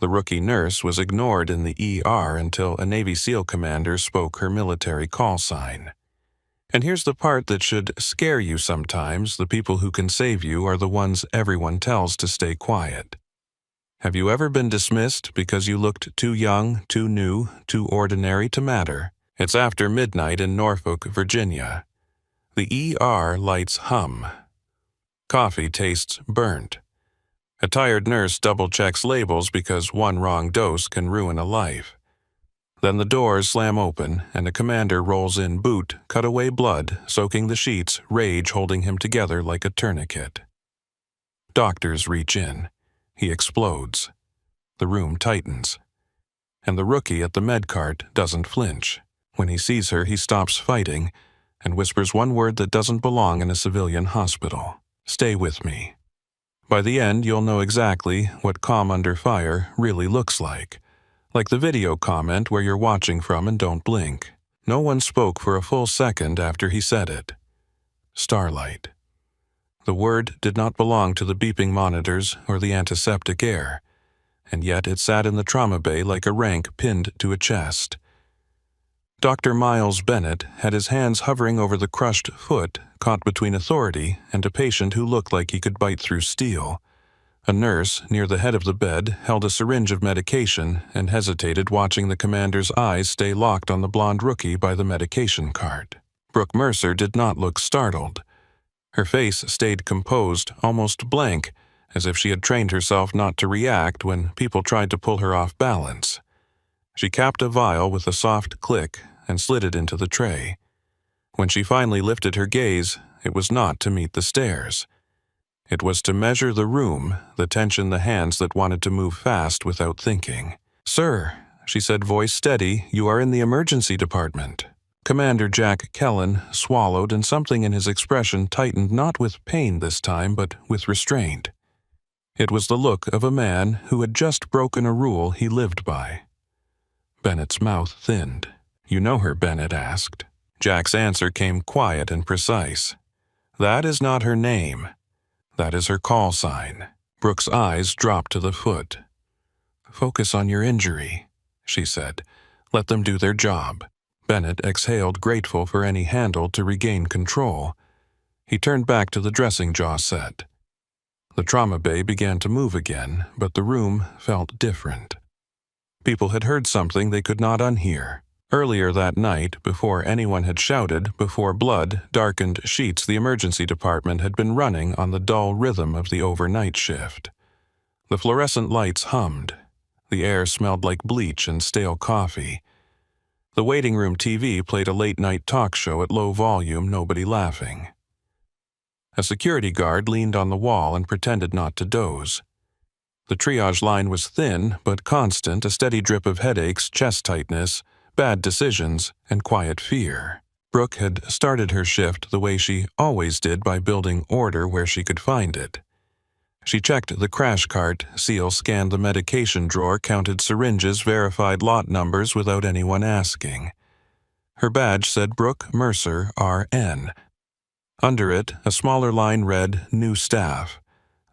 The rookie nurse was ignored in the ER until a Navy SEAL commander spoke her military call sign. And here's the part that should scare you sometimes: the people who can save you are the ones everyone tells to stay quiet. Have you ever been dismissed because you looked too young, too new, too ordinary to matter? It's after midnight in Norfolk, Virginia. The ER lights hum. Coffee tastes burnt. A tired nurse double-checks labels because one wrong dose can ruin a life. Then the doors slam open, and a commander rolls in, boot, cut-away blood, soaking the sheets, rage holding him together like a tourniquet. Doctors reach in. He explodes. The room tightens. And the rookie at the med cart doesn't flinch. When he sees her, he stops fighting and whispers one word that doesn't belong in a civilian hospital. Stay with me. By the end, you'll know exactly what calm under fire really looks like the video comment where you're watching from and don't blink. No one spoke for a full second after he said it. Starlight. The word did not belong to the beeping monitors or the antiseptic air, and yet it sat in the trauma bay like a rank pinned to a chest. Dr. Miles Bennett had his hands hovering over the crushed foot, caught between authority and a patient who looked like he could bite through steel. A nurse, near the head of the bed, held a syringe of medication and hesitated, watching the commander's eyes stay locked on the blonde rookie by the medication cart. Brooke Mercer did not look startled. Her face stayed composed, almost blank, as if she had trained herself not to react when people tried to pull her off balance. She capped a vial with a soft click and slid it into the tray. When she finally lifted her gaze, it was not to meet the stares. It was to measure the room, the tension, the hands that wanted to move fast without thinking. "Sir," she said, voice steady, "you are in the emergency department." Commander Jack Kellen swallowed, and something in his expression tightened, not with pain this time, but with restraint. It was the look of a man who had just broken a rule he lived by. Bennett's mouth thinned. "You know her?" Bennett asked. Jack's answer came quiet and precise. "That is not her name. That is her call sign." Brooke's eyes dropped to the foot. "Focus on your injury," she said. "Let them do their job." Bennett exhaled, grateful for any handle to regain control. He turned back to the dressing jaw set. The trauma bay began to move again, but the room felt different. People had heard something they could not unhear. Earlier that night, before anyone had shouted, before blood darkened sheets, the emergency department had been running on the dull rhythm of the overnight shift. The fluorescent lights hummed. The air smelled like bleach and stale coffee. The waiting room TV played a late-night talk show at low volume, nobody laughing. A security guard leaned on the wall and pretended not to doze. The triage line was thin but constant, a steady drip of headaches, chest tightness, bad decisions, and quiet fear. Brooke had started her shift the way she always did, by building order where she could find it. She checked the crash cart, SEAL scanned the medication drawer, counted syringes, verified lot numbers without anyone asking. Her badge said Brooke Mercer, RN. Under it, a smaller line read, "New Staff."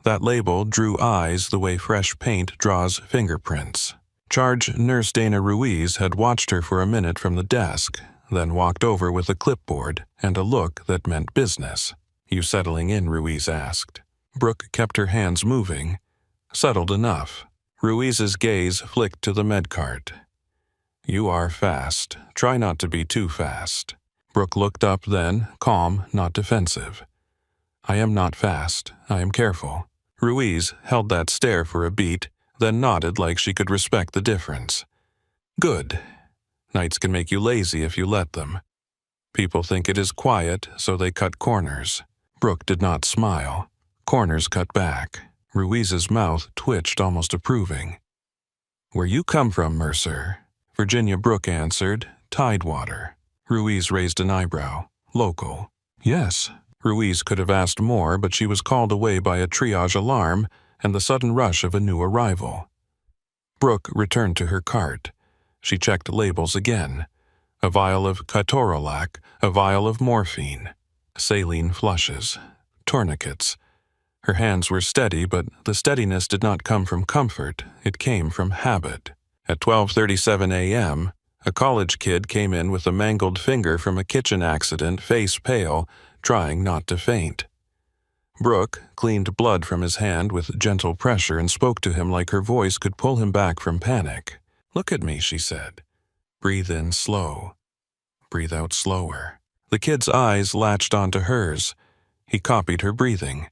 That label drew eyes the way fresh paint draws fingerprints. Charge Nurse Dana Ruiz had watched her for a minute from the desk, then walked over with a clipboard and a look that meant business. "You settling in?" Ruiz asked. Brooke kept her hands moving. "Settled enough." Ruiz's gaze flicked to the med cart. "You are fast. Try not to be too fast." Brooke looked up then, calm, not defensive. "I am not fast. I am careful." Ruiz held that stare for a beat, then nodded like she could respect the difference. "Good. Nights can make you lazy if you let them. People think it is quiet, so they cut corners." Brooke did not smile. Corners cut back. Ruiz's mouth twitched, almost approving. "Where you come from, Mercer?" Virginia Brooke answered, "Tidewater." Ruiz raised an eyebrow. "Local." "Yes." Ruiz could have asked more, but she was called away by a triage alarm and the sudden rush of a new arrival. Brooke returned to her cart. She checked labels again. A vial of ketorolac, a vial of morphine, saline flushes, tourniquets. Her hands were steady, but the steadiness did not come from comfort, it came from habit. At 12:37 a.m., a college kid came in with a mangled finger from a kitchen accident, face pale, trying not to faint. Brooke cleaned blood from his hand with gentle pressure and spoke to him like her voice could pull him back from panic. "Look at me," she said. "Breathe in slow. Breathe out slower." The kid's eyes latched onto hers. He copied her breathing.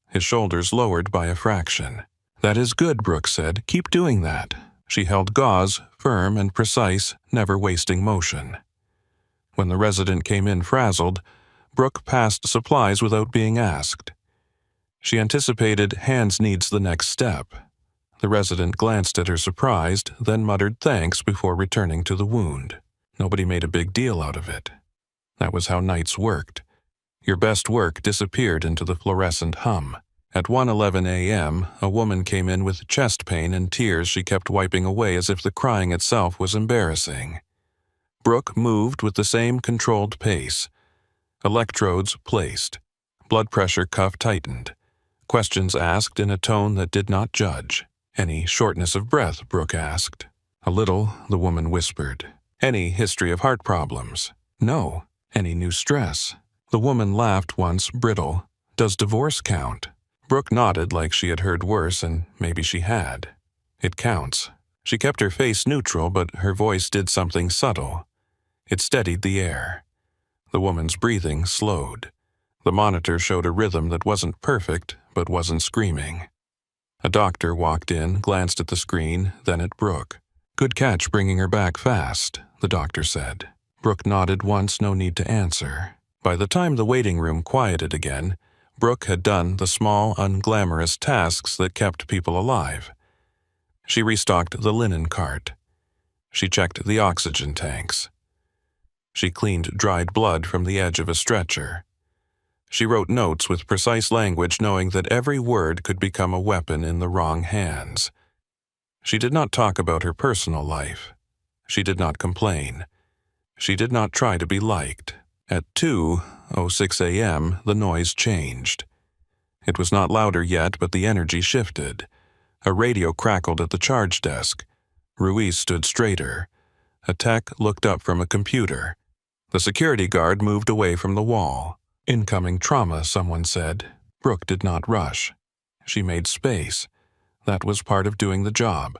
His shoulders lowered by a fraction. "That is good," Brooke said. "Keep doing that." She held gauze, firm and precise, never wasting motion. When the resident came in frazzled, Brooke passed supplies without being asked. She anticipated hands needs the next step. The resident glanced at her surprised, then muttered thanks before returning to the wound. Nobody made a big deal out of it. That was how nights worked. Your best work disappeared into the fluorescent hum. At 1:11 a.m., a woman came in with chest pain and tears she kept wiping away as if the crying itself was embarrassing. Brooke moved with the same controlled pace. Electrodes placed. Blood pressure cuff tightened. Questions asked in a tone that did not judge. "Any shortness of breath?" Brooke asked. "A little," the woman whispered. "Any history of heart problems?" "No." "Any new stress?" The woman laughed once, brittle. "Does divorce count?" Brooke nodded like she had heard worse, and maybe she had. "It counts." She kept her face neutral, but her voice did something subtle. It steadied the air. The woman's breathing slowed. The monitor showed a rhythm that wasn't perfect, but wasn't screaming. A doctor walked in, glanced at the screen, then at Brooke. "Good catch bringing her back fast," the doctor said. Brooke nodded once, no need to answer. By the time the waiting room quieted again, Brooke had done the small, unglamorous tasks that kept people alive. She restocked the linen cart. She checked the oxygen tanks. She cleaned dried blood from the edge of a stretcher. She wrote notes with precise language, knowing that every word could become a weapon in the wrong hands. She did not talk about her personal life. She did not complain. She did not try to be liked. At 2:06 a.m., the noise changed. It was not louder yet, but the energy shifted. A radio crackled at the charge desk. Ruiz stood straighter. A tech looked up from a computer. The security guard moved away from the wall. "Incoming trauma," someone said. Brooke did not rush. She made space. That was part of doing the job.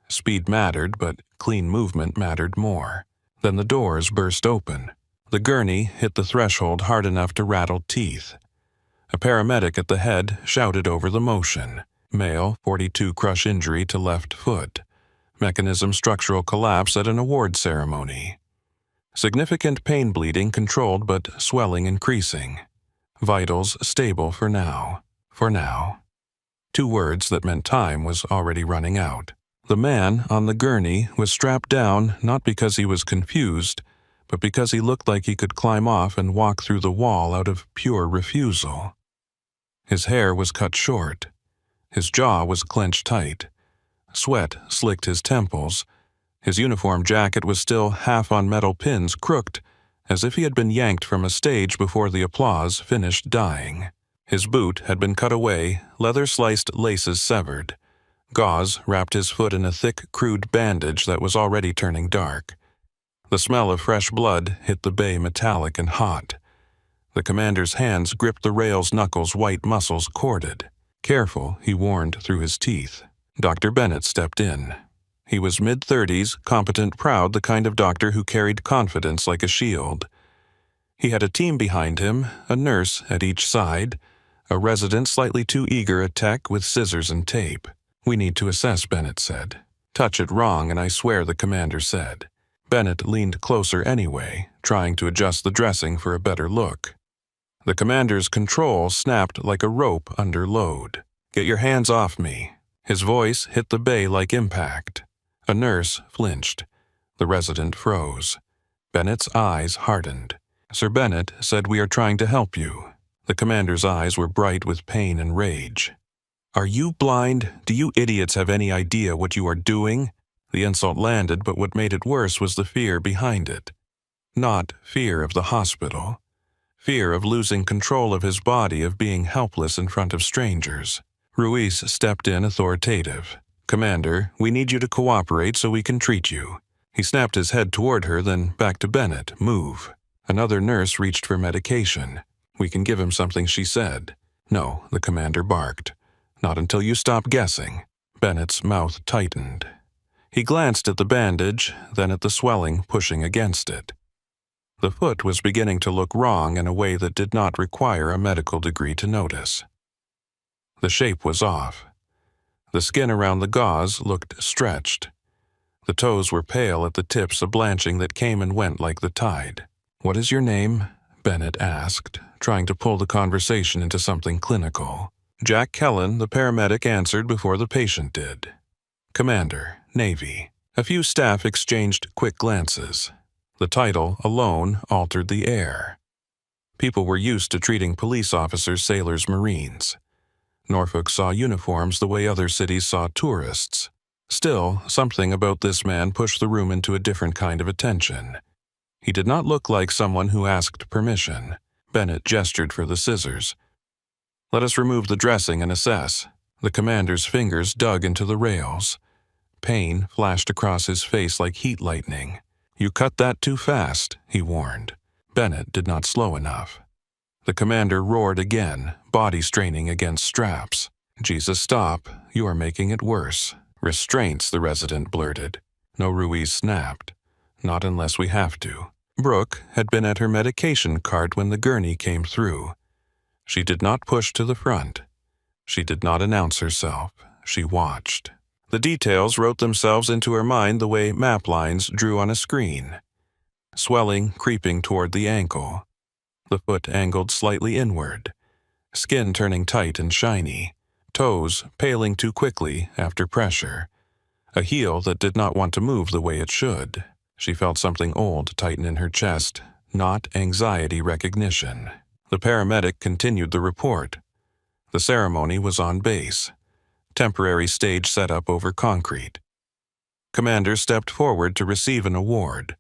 Speed mattered, but clean movement mattered more. Then the doors burst open. The gurney hit the threshold hard enough to rattle teeth. A paramedic at the head shouted over the motion. Male, 42 crush injury to left foot. Mechanism structural collapse at an award ceremony. Significant pain bleeding controlled but swelling increasing. Vitals stable for now. For now. 2 words that meant time was already running out. The man on the gurney was strapped down not because he was confused, but because he looked like he could climb off and walk through the wall out of pure refusal. His hair was cut short. His jaw was clenched tight. Sweat slicked his temples. His uniform jacket was still half on metal pins, crooked, as if he had been yanked from a stage before the applause finished dying. His boot had been cut away, leather-sliced laces severed. Gauze wrapped his foot in a thick, crude bandage that was already turning dark. The smell of fresh blood hit the bay metallic and hot. The commander's hands gripped the rail's knuckles, white muscles corded. "Careful," he warned through his teeth. Dr. Bennett stepped in. He was mid-30s, competent, proud, the kind of doctor who carried confidence like a shield. He had a team behind him, a nurse at each side, a resident slightly too eager, a tech with scissors and tape. "We need to assess," Bennett said. "Touch it wrong, and I swear," the commander said. Bennett leaned closer anyway, trying to adjust the dressing for a better look. The commander's control snapped like a rope under load. "Get your hands off me." His voice hit the bay like impact. A nurse flinched. The resident froze. Bennett's eyes hardened. "Sir Bennett said we are trying to help you." The commander's eyes were bright with pain and rage. "Are you blind? Do you idiots have any idea what you are doing?" The insult landed, but what made it worse was the fear behind it. Not fear of the hospital. fear of losing control of his body, of being helpless in front of strangers. Ruiz stepped in authoritative. "Commander, we need you to cooperate so we can treat you." He snapped his head toward her, then back to Bennett. "Move." Another nurse reached for medication. "We can give him something," she said. "No," the commander barked. "Not until you stop guessing." Bennett's mouth tightened. He glanced at the bandage, then at the swelling pushing against it. The foot was beginning to look wrong in a way that did not require a medical degree to notice. The shape was off. The skin around the gauze looked stretched. The toes were pale at the tips, a blanching that came and went like the tide. "What is your name?" Bennett asked, trying to pull the conversation into something clinical. Jack Kellen, the paramedic, answered before the patient did. "Commander, Navy." A few staff exchanged quick glances. The title alone altered the air. People were used to treating police officers, sailors, Marines. Norfolk saw uniforms the way other cities saw tourists. Still, something about this man pushed the room into a different kind of attention. He did not look like someone who asked permission. Bennett gestured for the scissors. "Let us remove the dressing and assess." The commander's fingers dug into the rails. Pain flashed across his face like heat lightning. "You cut that too fast," he warned. Bennett did not slow enough. The commander roared again, body straining against straps. "Jesus, stop. You are making it worse." "Restraints," the resident blurted. No, Ruiz snapped. "Not unless we have to." Brooke had been at her medication cart when the gurney came through. She did not push to the front. She did not announce herself. She watched. The details wrote themselves into her mind the way map lines drew on a screen. Swelling creeping toward the ankle. The foot angled slightly inward. Skin turning tight and shiny. Toes paling too quickly after pressure. A heel that did not want to move the way it should. She felt something old tighten in her chest, not anxiety recognition. The paramedic continued the report. The ceremony was on base. Temporary stage set up over concrete. Commander stepped forward to receive an award.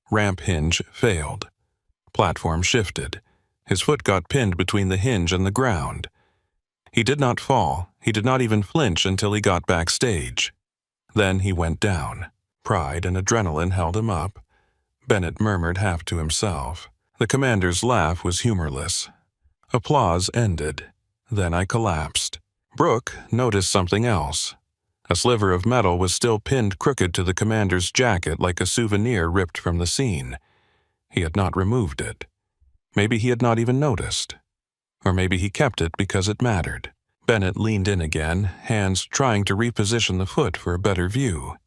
Ramp hinge failed. Platform shifted. His foot got pinned between the hinge and the ground. He did not fall. He did not even flinch until he got backstage. Then he went down. Pride and adrenaline held him up. Bennett murmured half to himself. The commander's laugh was humorless. Applause ended. Then I collapsed. Brooke noticed something else. A sliver of metal was still pinned crooked to the commander's jacket like a souvenir ripped from the scene. He had not removed it. Maybe he had not even noticed. Or maybe he kept it because it mattered. Bennett leaned in again, hands trying to reposition the foot for a better view.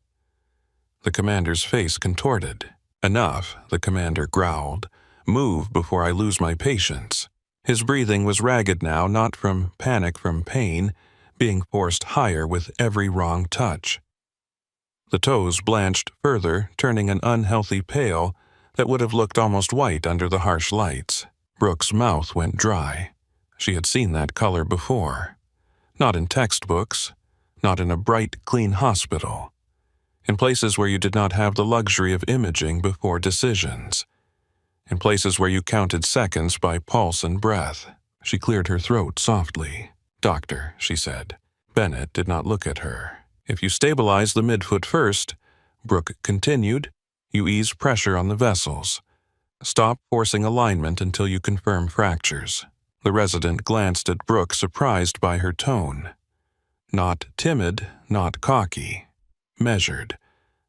The commander's face contorted. "Enough," the commander growled. "Move before I lose my patience." His breathing was ragged now, not from panic, from pain, being forced higher with every wrong touch. The toes blanched further, turning an unhealthy pale that would have looked almost white under the harsh lights. Brooke's mouth went dry. She had seen that color before. Not in textbooks, not in a bright, clean hospital. In places where you did not have the luxury of imaging before decisions. In places where you counted seconds by pulse and breath. She cleared her throat softly. "Doctor," she said. Bennett did not look at her. "If you stabilize the midfoot first," Brooke continued, "you ease pressure on the vessels. Stop forcing alignment until you confirm fractures." The resident glanced at Brooke, surprised by her tone. Not timid, not cocky. Measured,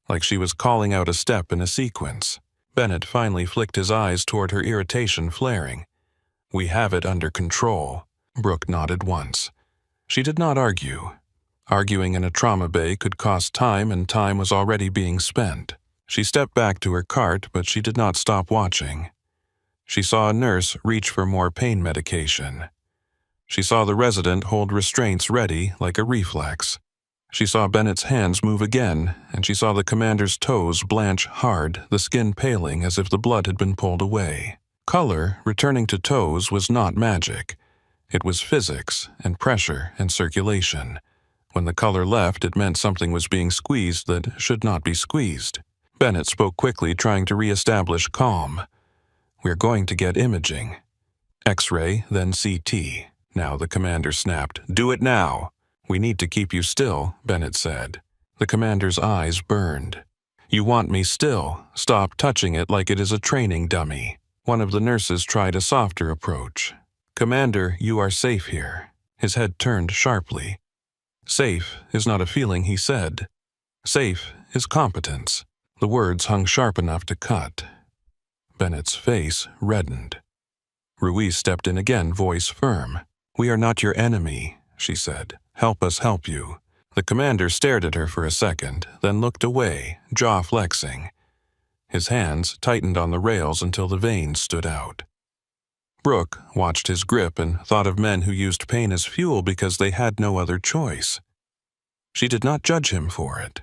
like she was calling out a step in a sequence. Bennett finally flicked his eyes toward her, irritation flaring. "We have it under control." Brooke nodded once. She did not argue. Arguing in a trauma bay could cost time, and time was already being spent. She stepped back to her cart, but she did not stop watching. She saw a nurse reach for more pain medication. She saw the resident hold restraints ready like a reflex. She saw Bennett's hands move again, and she saw the commander's toes blanch hard, the skin paling as if the blood had been pulled away. Color, returning to toes, was not magic. It was physics and pressure and circulation. When the color left, it meant something was being squeezed that should not be squeezed. Bennett spoke quickly, trying to reestablish calm. "We're going to get imaging." X-ray, then CT. Now the commander snapped. "Do it now." "We need to keep you still," Bennett said. The commander's eyes burned. "You want me still? Stop touching it like it is a training dummy." One of the nurses tried a softer approach. "Commander, you are safe here." His head turned sharply. "Safe is not a feeling," he said. "Safe is competence." The words hung sharp enough to cut. Bennett's face reddened. Ruiz stepped in again, voice firm. "We are not your enemy," she said. "Help us help you." The commander stared at her for a second, then looked away, jaw flexing. His hands tightened on the rails until the veins stood out. Brooke watched his grip and thought of men who used pain as fuel because they had no other choice. She did not judge him for it.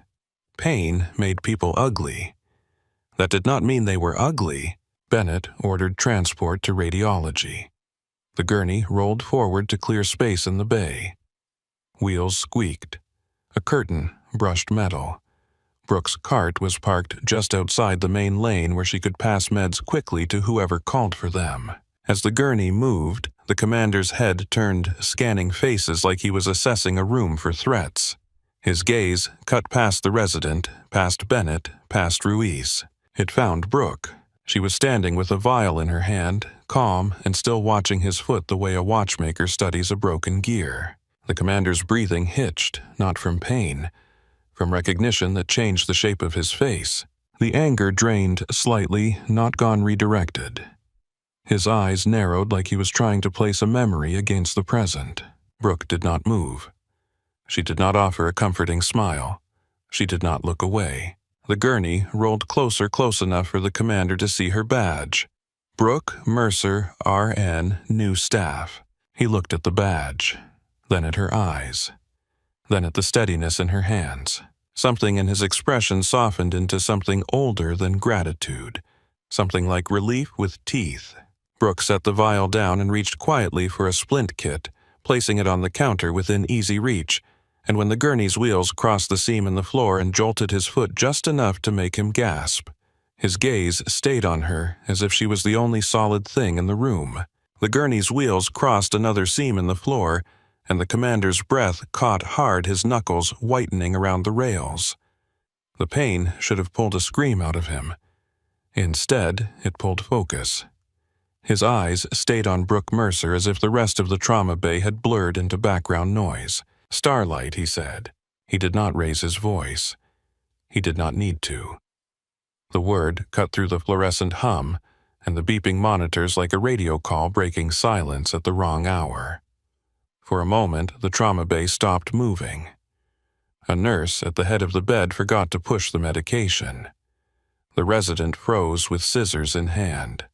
Pain made people ugly. That did not mean they were ugly. Bennett ordered transport to radiology. The gurney rolled forward to clear space in the bay. Wheels squeaked. A curtain brushed metal. Brooke's cart was parked just outside the main lane where she could pass meds quickly to whoever called for them. As the gurney moved, the commander's head turned, scanning faces like he was assessing a room for threats. His gaze cut past the resident, past Bennett, past Ruiz. It found Brooke. She was standing with a vial in her hand, calm and still watching his foot the way a watchmaker studies a broken gear. The commander's breathing hitched, not from pain, from recognition that changed the shape of his face. The anger drained slightly, not gone redirected. His eyes narrowed like he was trying to place a memory against the present. Brooke did not move. She did not offer a comforting smile. She did not look away. The gurney rolled closer, close enough for the commander to see her badge. Brooke Mercer, RN, new staff. He looked at the badge, then at her eyes, then at the steadiness in her hands. Something in his expression softened into something older than gratitude, something like relief with teeth. Brooke set the vial down and reached quietly for a splint kit, placing it on the counter within easy reach, and when the gurney's wheels crossed the seam in the floor and jolted his foot just enough to make him gasp, his gaze stayed on her as if she was the only solid thing in the room. The gurney's wheels crossed another seam in the floor, and the commander's breath caught hard, his knuckles whitening around the rails. The pain should have pulled a scream out of him. Instead, it pulled focus. His eyes stayed on Brooke Mercer as if the rest of the trauma bay had blurred into background noise. "Starlight," he said. He did not raise his voice. He did not need to. The word cut through the fluorescent hum and the beeping monitors like a radio call breaking silence at the wrong hour. For a moment, the trauma bay stopped moving. A nurse at the head of the bed forgot to push the medication. The resident froze with scissors in hand.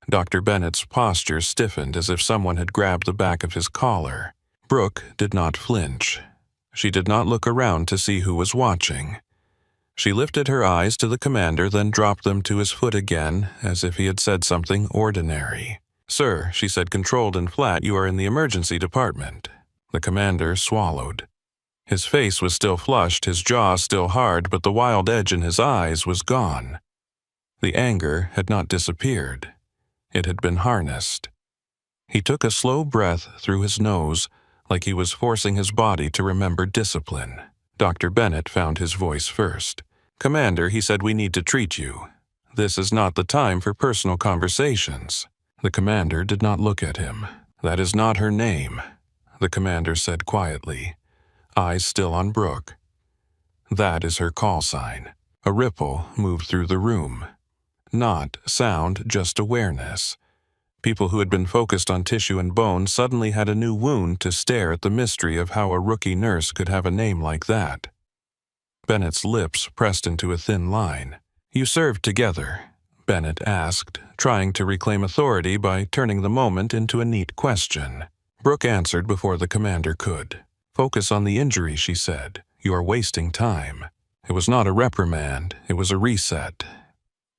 Dr. Bennett's posture stiffened as if someone had grabbed the back of his collar. Brooke did not flinch. She did not look around to see who was watching. She lifted her eyes to the commander, then dropped them to his foot again, as if he had said something ordinary. "Sir," she said, controlled and flat, "you are in the emergency department." The commander swallowed. His face was still flushed, his jaw still hard, but the wild edge in his eyes was gone. The anger had not disappeared. It had been harnessed. He took a slow breath through his nose, like he was forcing his body to remember discipline. Dr. Bennett found his voice first. "Commander," he said, "we need to treat you. This is not the time for personal conversations." The commander did not look at him. "That is not her name," the commander said quietly, eyes still on Brooke. "That is her call sign." A ripple moved through the room. Not sound, just awareness. People who had been focused on tissue and bone suddenly had a new wound to stare at the mystery of how a rookie nurse could have a name like that. Bennett's lips pressed into a thin line. "You served together?" Bennett asked, trying to reclaim authority by turning the moment into a neat question. Brooke answered before the commander could. "Focus on the injury," she said. "You are wasting time." It was not a reprimand, it was a reset.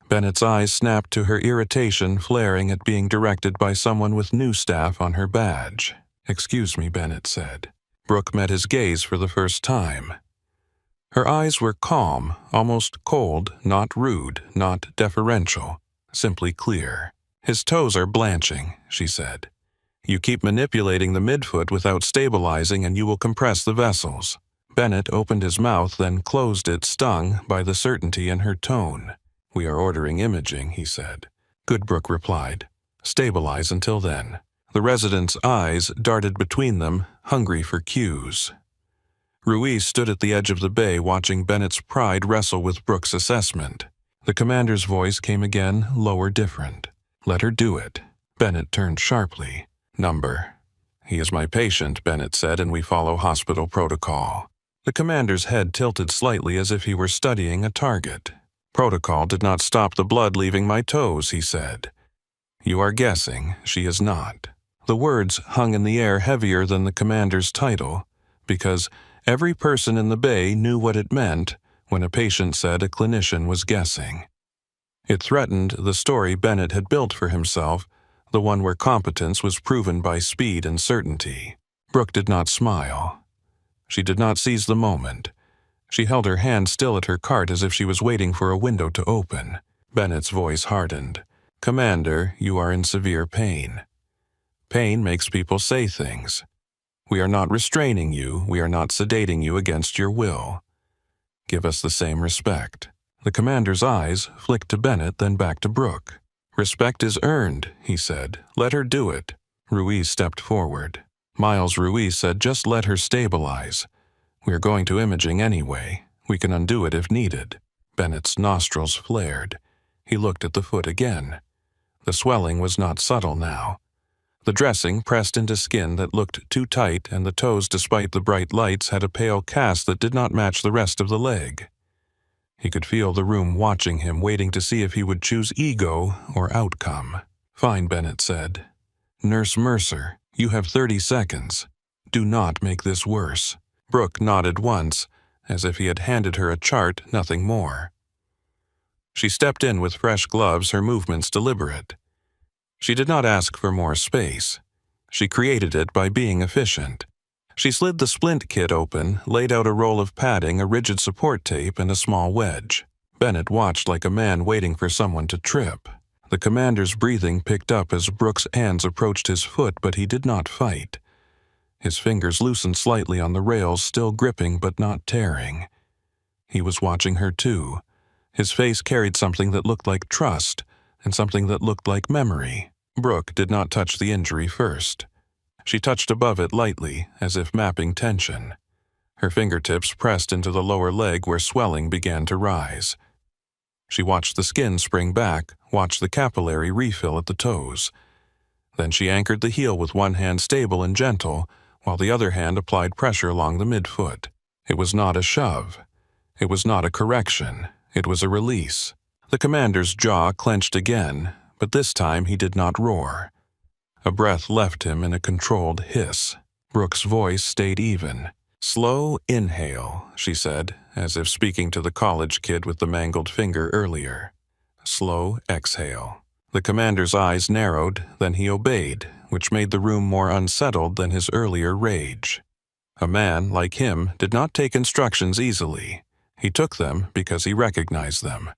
Bennett's eyes snapped to her irritation, flaring at being directed by someone with new staff on her badge. "Excuse me," Bennett said. Brooke met his gaze for the first time. Her eyes were calm, almost cold, not rude, not deferential, simply clear. His toes are blanching, she said. You keep manipulating the midfoot without stabilizing and you will compress the vessels. Bennett opened his mouth, then closed it, stung by the certainty in her tone. We are ordering imaging, he said. Good, Brooke replied. Stabilize until then. The resident's eyes darted between them, hungry for cues. Ruiz stood at the edge of the bay watching Bennett's pride wrestle with Brooke's assessment. The commander's voice came again, lower, different. Let her do it. Bennett turned sharply. Number. He is my patient, Bennett said, and we follow hospital protocol. The commander's head tilted slightly as if he were studying a target. Protocol did not stop the blood leaving my toes, he said. You are guessing. She is not. The words hung in the air heavier than the commander's title, because every person in the bay knew what it meant when a patient said a clinician was guessing. It threatened the story Bennett had built for himself, the one where competence was proven by speed and certainty. Brooke did not smile. She did not seize the moment. She held her hand still at her cart as if she was waiting for a window to open. Bennett's voice hardened. Commander, you are in severe pain. Pain makes people say things. We are not restraining you. We are not sedating you against your will. Give us the same respect. The commander's eyes flicked to Bennett, then back to Brooke. Respect is earned, he said. Let her do it. Ruiz stepped forward. Miles Ruiz said, just let her stabilize. We are going to imaging anyway. We can undo it if needed. Bennett's nostrils flared. He looked at the foot again. The swelling was not subtle now. The dressing pressed into skin that looked too tight, and the toes, despite the bright lights, had a pale cast that did not match the rest of the leg. He could feel the room watching him, waiting to see if he would choose ego or outcome. Fine, Bennett said. Nurse Mercer, you have 30 seconds. Do not make this worse. Brooke nodded once, as if he had handed her a chart, nothing more. She stepped in with fresh gloves, her movements deliberate. She did not ask for more space. She created it by being efficient. She slid the splint kit open, laid out a roll of padding, a rigid support tape, and a small wedge. Bennett watched like a man waiting for someone to trip. The commander's breathing picked up as Brooke's hands approached his foot, but he did not fight. His fingers loosened slightly on the rails, still gripping but not tearing. He was watching her too. His face carried something that looked like trust, and something that looked like memory. Brooke did not touch the injury first. She touched above it lightly, as if mapping tension. Her fingertips pressed into the lower leg where swelling began to rise. She watched the skin spring back, watched the capillary refill at the toes. Then she anchored the heel with one hand stable and gentle, while the other hand applied pressure along the midfoot. It was not a shove. It was not a correction. It was a release. The commander's jaw clenched again, but this time he did not roar. A breath left him in a controlled hiss. Brooke's voice stayed even. Slow inhale, she said, as if speaking to the college kid with the mangled finger earlier. Slow exhale. The commander's eyes narrowed, then he obeyed, which made the room more unsettled than his earlier rage. A man, like him, did not take instructions easily. He took them because he recognized them.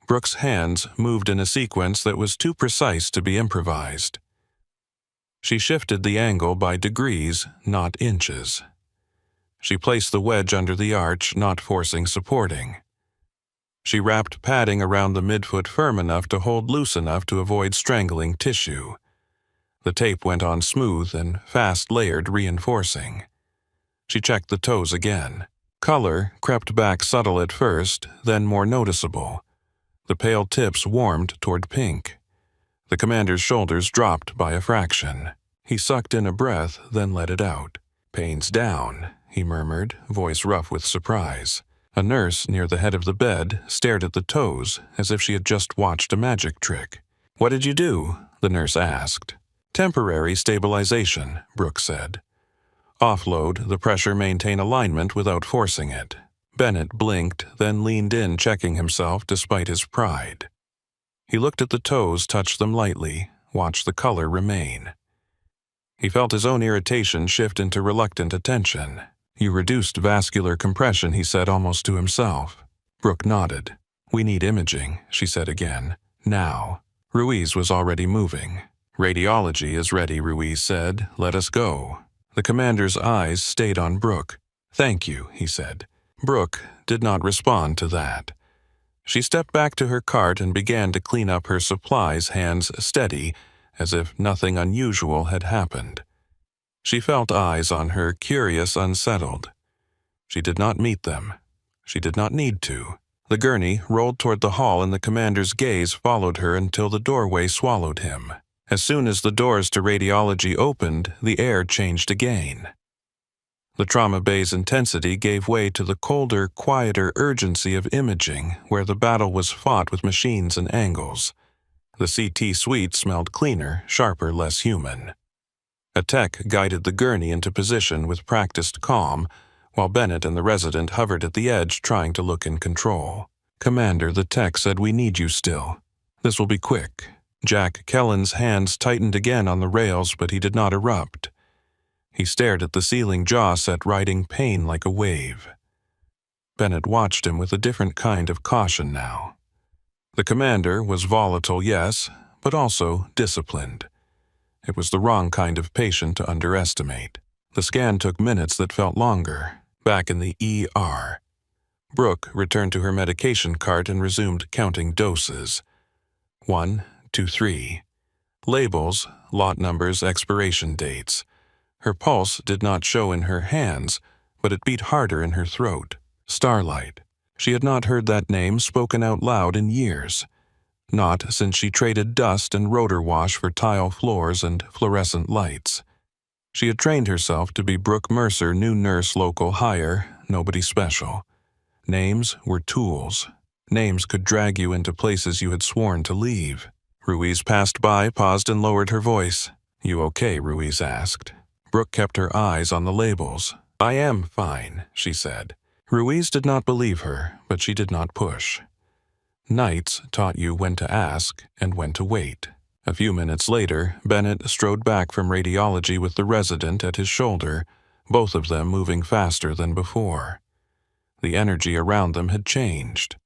Brooke's hands moved in a sequence that was too precise to be improvised. She shifted the angle by degrees, not inches. She placed the wedge under the arch, not forcing supporting. She wrapped padding around the midfoot firm enough to hold loose enough to avoid strangling tissue. The tape went on smooth and fast layered, reinforcing. She checked the toes again. Color crept back subtle at first, then more noticeable. The pale tips warmed toward pink. The commander's shoulders dropped by a fraction. He sucked in a breath, then let it out. Pain's down, he murmured, voice rough with surprise. A nurse near the head of the bed stared at the toes as if she had just watched a magic trick. What did you do? The nurse asked. Temporary stabilization, Brooke said. Offload the pressure, maintain alignment without forcing it. Bennett blinked, then leaned in, checking himself despite his pride. He looked at the toes, touched them lightly, watched the color remain. He felt his own irritation shift into reluctant attention. You reduced vascular compression, he said almost to himself. Brooke nodded. We need imaging, she said again. Now. Ruiz was already moving. "Radiology is ready," Ruiz said. "Let us go." The commander's eyes stayed on Brooke. "Thank you," he said. Brooke did not respond to that. She stepped back to her cart and began to clean up her supplies, hands steady, as if nothing unusual had happened. She felt eyes on her, curious, unsettled. She did not meet them. She did not need to. The gurney rolled toward the hall and the commander's gaze followed her until the doorway swallowed him. As soon as the doors to radiology opened, the air changed again. The trauma bay's intensity gave way to the colder, quieter urgency of imaging, where the battle was fought with machines and angles. The CT suite smelled cleaner, sharper, less human. A tech guided the gurney into position with practiced calm, while Bennett and the resident hovered at the edge trying to look in control. "Commander," the tech said, "we need you still. This will be quick." Jack Kellen's hands tightened again on the rails, but he did not erupt. He stared at the ceiling, jaw set, riding pain like a wave. Bennett watched him with a different kind of caution now. The commander was volatile, yes, but also disciplined. It was the wrong kind of patient to underestimate. The scan took minutes that felt longer. Back in the ER. Brooke returned to her medication cart and resumed counting doses. 1, 2, 3. Labels, lot numbers, expiration dates. Her pulse did not show in her hands, but it beat harder in her throat. Starlight. She had not heard that name spoken out loud in years. Not since she traded dust and rotor wash for tile floors and fluorescent lights. She had trained herself to be Brooke Mercer, new nurse, local hire, nobody special. Names were tools. Names could drag you into places you had sworn to leave. Ruiz passed by, paused, and lowered her voice. "You okay?" Ruiz asked. Brooke kept her eyes on the labels. "I am fine," she said. Ruiz did not believe her, but she did not push. Nights taught you when to ask and when to wait. A few minutes later, Bennett strode back from radiology with the resident at his shoulder, both of them moving faster than before. The energy around them had changed.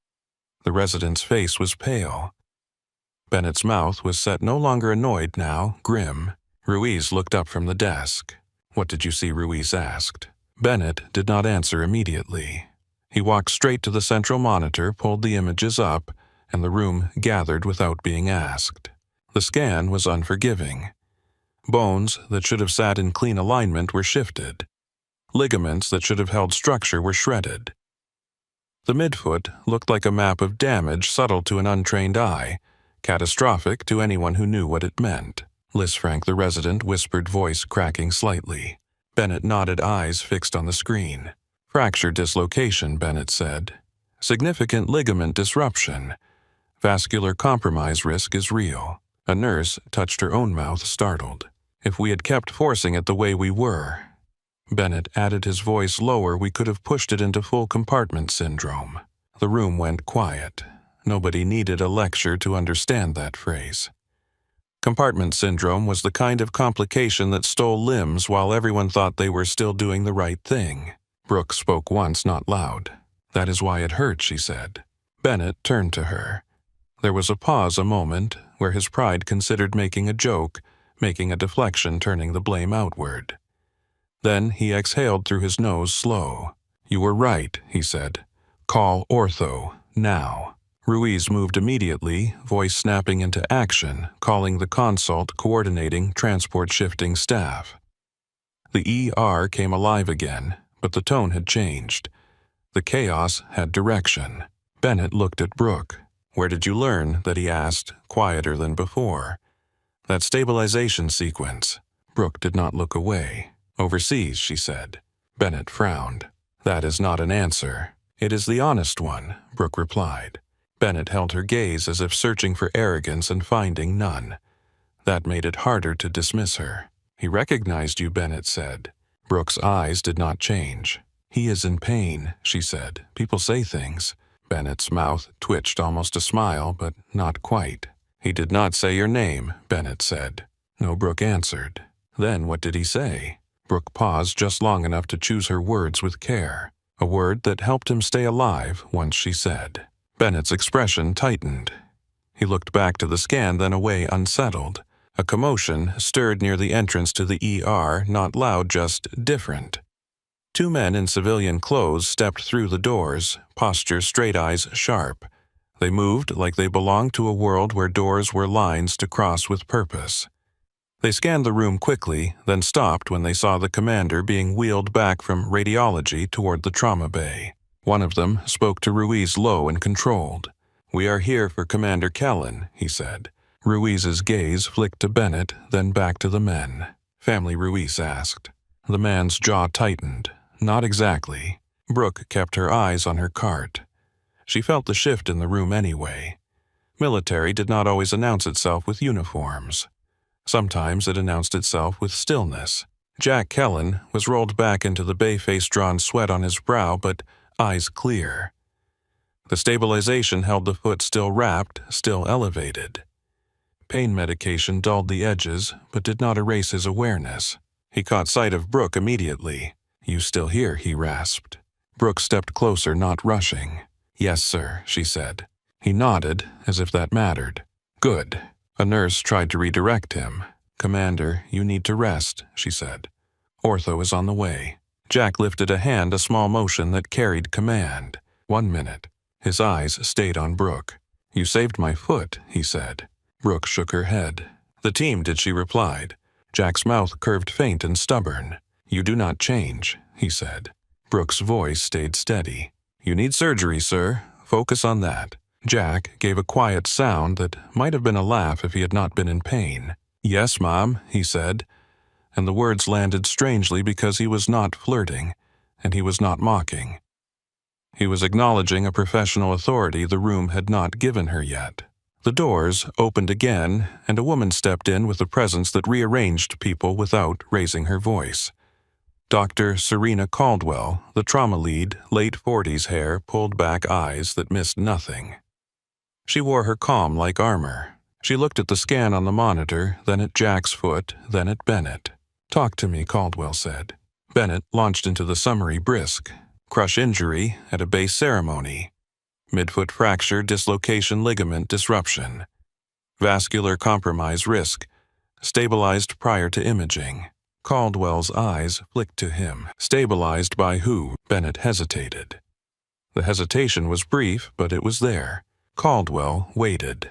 The resident's face was pale. Bennett's mouth was set, no longer annoyed now, grim. Ruiz looked up from the desk. "What did you see?" Ruiz asked. Bennett did not answer immediately. He walked straight to the central monitor, pulled the images up, and the room gathered without being asked. The scan was unforgiving. Bones that should have sat in clean alignment were shifted. Ligaments that should have held structure were shredded. The midfoot looked like a map of damage, subtle to an untrained eye, catastrophic to anyone who knew what it meant. Lisfranc, the resident, whispered, voice cracking slightly. Bennett nodded, eyes fixed on the screen. "Fracture dislocation," Bennett said. "Significant ligament disruption. Vascular compromise risk is real." A nurse touched her own mouth, startled. "If we had kept forcing it the way we were," Bennett added, his voice lower, "we could have pushed it into full compartment syndrome." The room went quiet. Nobody needed a lecture to understand that phrase. Compartment syndrome was the kind of complication that stole limbs while everyone thought they were still doing the right thing. Brooke spoke once, not loud. "That is why it hurt," she said. Bennett turned to her. There was a pause, a moment, where his pride considered making a joke, making a deflection, turning the blame outward. Then he exhaled through his nose, slow. "You were right," he said. "Call ortho, now." Ruiz moved immediately, voice snapping into action, calling the consult, coordinating, transport shifting staff. The ER came alive again, but the tone had changed. The chaos had direction. Bennett looked at Brooke. "Where did you learn?" that he asked, quieter than before. "That stabilization sequence." Brooke did not look away. "Overseas," she said. Bennett frowned. "That is not an answer." "It is the honest one," Brooke replied. Bennett held her gaze as if searching for arrogance and finding none. That made it harder to dismiss her. "He recognized you," Bennett said. Brooke's eyes did not change. "He is in pain," she said. "People say things." Bennett's mouth twitched, almost a smile, but not quite. "He did not say your name," Bennett said. No, Brooke answered. "Then what did he say?" Brooke paused just long enough to choose her words with care. A word that helped him stay alive once she said. Bennett's expression tightened. He looked back to the scan, then away, unsettled. A commotion stirred near the entrance to the ER, not loud, just different. Two men in civilian clothes stepped through the doors, posture straight, eyes sharp. They moved like they belonged to a world where doors were lines to cross with purpose. They scanned the room quickly, then stopped when they saw the commander being wheeled back from radiology toward the trauma bay. One of them spoke to Ruiz low and controlled. "We are here for Commander Kellen," he said. Ruiz's gaze flicked to Bennett, then back to the men. "Family?" Ruiz asked. The man's jaw tightened. "Not exactly." Brooke kept her eyes on her cart. She felt the shift in the room anyway. Military did not always announce itself with uniforms. Sometimes it announced itself with stillness. Jack Kellen was rolled back into the bay, face drawn, sweat on his brow, but eyes clear. The stabilization held the foot still wrapped, still elevated. Pain medication dulled the edges, but did not erase his awareness. He caught sight of Brooke immediately. "You still here?" he rasped. Brooke stepped closer, not rushing. "Yes, sir," she said. He nodded, as if that mattered. "Good." A nurse tried to redirect him. "Commander, you need to rest," she said. "Ortho is on the way." Jack lifted a hand, a small motion that carried command. "1 minute." His eyes stayed on Brooke. "You saved my foot," he said. Brooke shook her head. "The team did," she replied. Jack's mouth curved faint and stubborn. "You do not change," he said. Brooke's voice stayed steady. "You need surgery, sir. Focus on that." Jack gave a quiet sound that might have been a laugh if he had not been in pain. "Yes, Mom," he said, and the words landed strangely because he was not flirting, and he was not mocking. He was acknowledging a professional authority the room had not given her yet. The doors opened again, and a woman stepped in with a presence that rearranged people without raising her voice. Dr. Serena Caldwell, the trauma lead, late 40s, hair, pulled back, eyes that missed nothing. She wore her calm like armor. She looked at the scan on the monitor, then at Jack's foot, then at Bennett. "Talk to me," Caldwell said. Bennett launched into the summary brisk. Crush injury at a base ceremony. Midfoot fracture, dislocation, ligament disruption. Vascular compromise risk. Stabilized prior to imaging. Caldwell's eyes flicked to him. "Stabilized by who?" Bennett hesitated. The hesitation was brief, but it was there. Caldwell waited.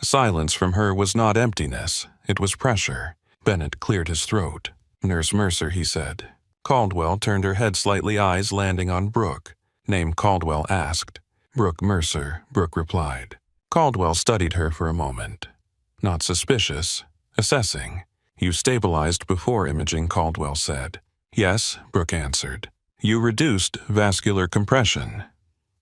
Silence from her was not emptiness, it was pressure. Bennett cleared his throat. "Nurse Mercer," he said. Caldwell turned her head slightly, eyes landing on Brooke. "Name?" Caldwell asked. "Brooke Mercer," Brooke replied. Caldwell studied her for a moment. Not suspicious, assessing. "You stabilized before imaging," Caldwell said. "Yes," Brooke answered. "You reduced vascular compression."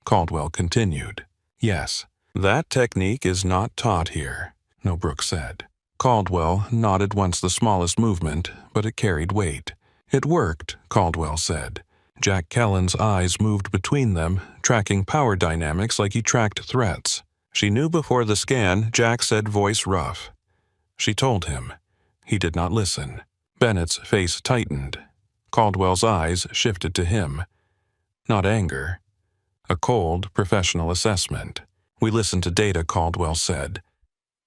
Caldwell continued. "Yes. That technique is not taught here," no, Brooke said. Caldwell nodded once, the smallest movement, but it carried weight. "It worked," Caldwell said. Jack Kellen's eyes moved between them, tracking power dynamics like he tracked threats. She knew before the scan, Jack said, voice rough. She told him. He did not listen. Bennett's face tightened. Caldwell's eyes shifted to him. Not anger. A cold, professional assessment. "We listen to data," Caldwell said.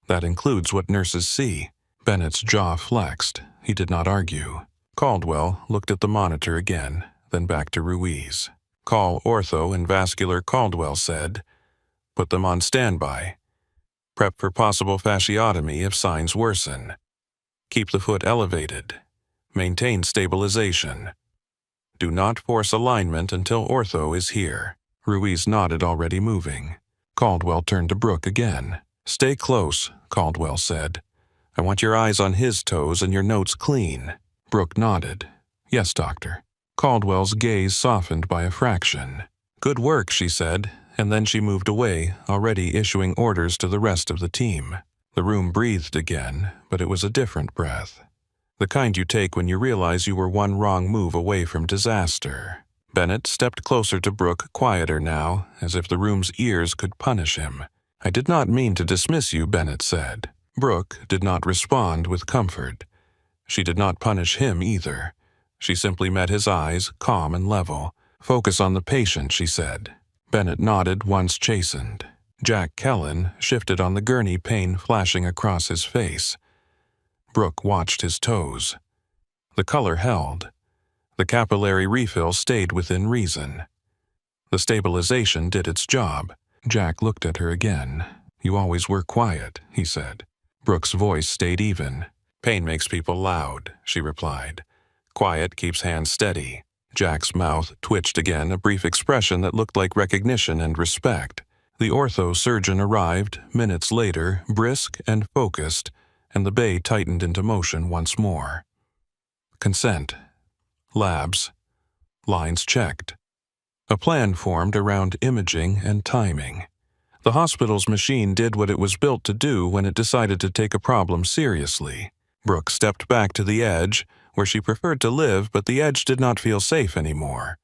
"That includes what nurses see." Bennett's jaw flexed. He did not argue. Caldwell looked at the monitor again, then back to Ruiz. "Call ortho and vascular," Caldwell said. "Put them on standby. Prep for possible fasciotomy if signs worsen. Keep the foot elevated. Maintain stabilization. Do not force alignment until ortho is here." Ruiz nodded, already moving. Caldwell turned to Brooke again. "Stay close," Caldwell said. "I want your eyes on his toes and your notes clean." Brooke nodded. "Yes, doctor." Caldwell's gaze softened by a fraction. "Good work," she said, and then she moved away, already issuing orders to the rest of the team. The room breathed again, but it was a different breath. The kind you take when you realize you were one wrong move away from disaster. Bennett stepped closer to Brooke, quieter now, as if the room's ears could punish him. "I did not mean to dismiss you," Bennett said. Brooke did not respond with comfort. She did not punish him either. She simply met his eyes, calm and level. "Focus on the patient," she said. Bennett nodded, once chastened. Jack Kellen shifted on the gurney, pain flashing across his face. Brooke watched his toes. The color held. The capillary refill stayed within reason. The stabilization did its job. Jack looked at her again. "You always were quiet," he said. Brooke's voice stayed even. "Pain makes people loud," she replied. "Quiet keeps hands steady." Jack's mouth twitched again, a brief expression that looked like recognition and respect. The ortho surgeon arrived, minutes later, brisk and focused, and the bay tightened into motion once more. Consent. Labs. Lines checked. A plan formed around imaging and timing. The hospital's machine did what it was built to do when it decided to take a problem seriously. Brooke stepped back to the edge, where she preferred to live, but the edge did not feel safe anymore.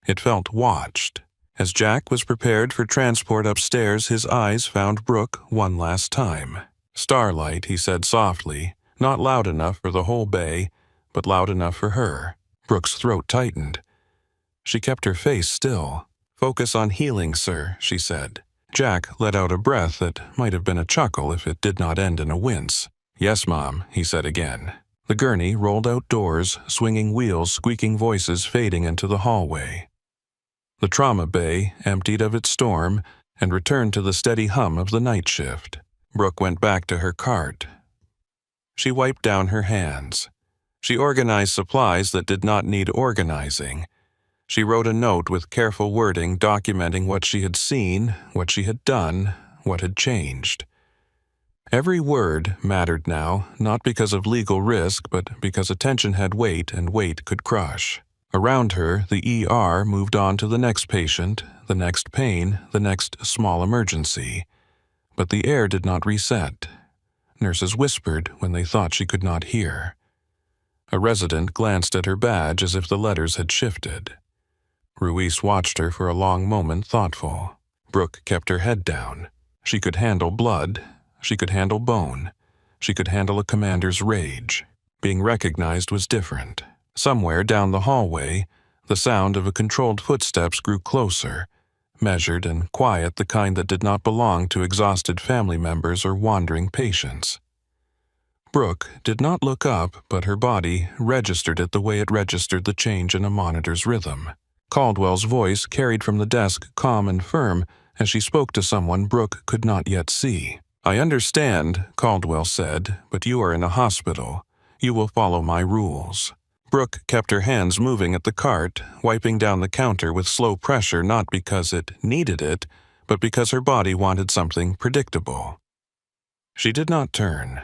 It felt watched. As Jack was prepared for transport upstairs, his eyes found Brooke one last time. "Starlight," he said softly, not loud enough for the whole bay, but loud enough for her. Brooke's throat tightened. She kept her face still. "Focus on healing, sir," she said. Jack let out a breath that might have been a chuckle if it did not end in a wince. "Yes, Mom," he said again. The gurney rolled outdoors, swinging wheels, squeaking voices fading into the hallway. The trauma bay emptied of its storm and returned to the steady hum of the night shift. Brooke went back to her cart. She wiped down her hands. She organized supplies that did not need organizing. She wrote a note with careful wording documenting what she had seen, what she had done, what had changed. Every word mattered now, not because of legal risk, but because attention had weight and weight could crush. Around her, the ER moved on to the next patient, the next pain, the next small emergency. But the air did not reset. Nurses whispered when they thought she could not hear. A resident glanced at her badge as if the letters had shifted. Ruiz watched her for a long moment, thoughtful. Brooke kept her head down. She could handle blood. She could handle bone. She could handle a commander's rage. Being recognized was different. Somewhere down the hallway, the sound of a controlled footsteps grew closer, measured and quiet, the kind that did not belong to exhausted family members or wandering patients. Brooke did not look up, but her body registered it the way it registered the change in a monitor's rhythm. Caldwell's voice carried from the desk, calm and firm, as she spoke to someone Brooke could not yet see. "I understand," Caldwell said, "but you are in a hospital. You will follow my rules." Brooke kept her hands moving at the cart, wiping down the counter with slow pressure, not because it needed it, but because her body wanted something predictable. She did not turn.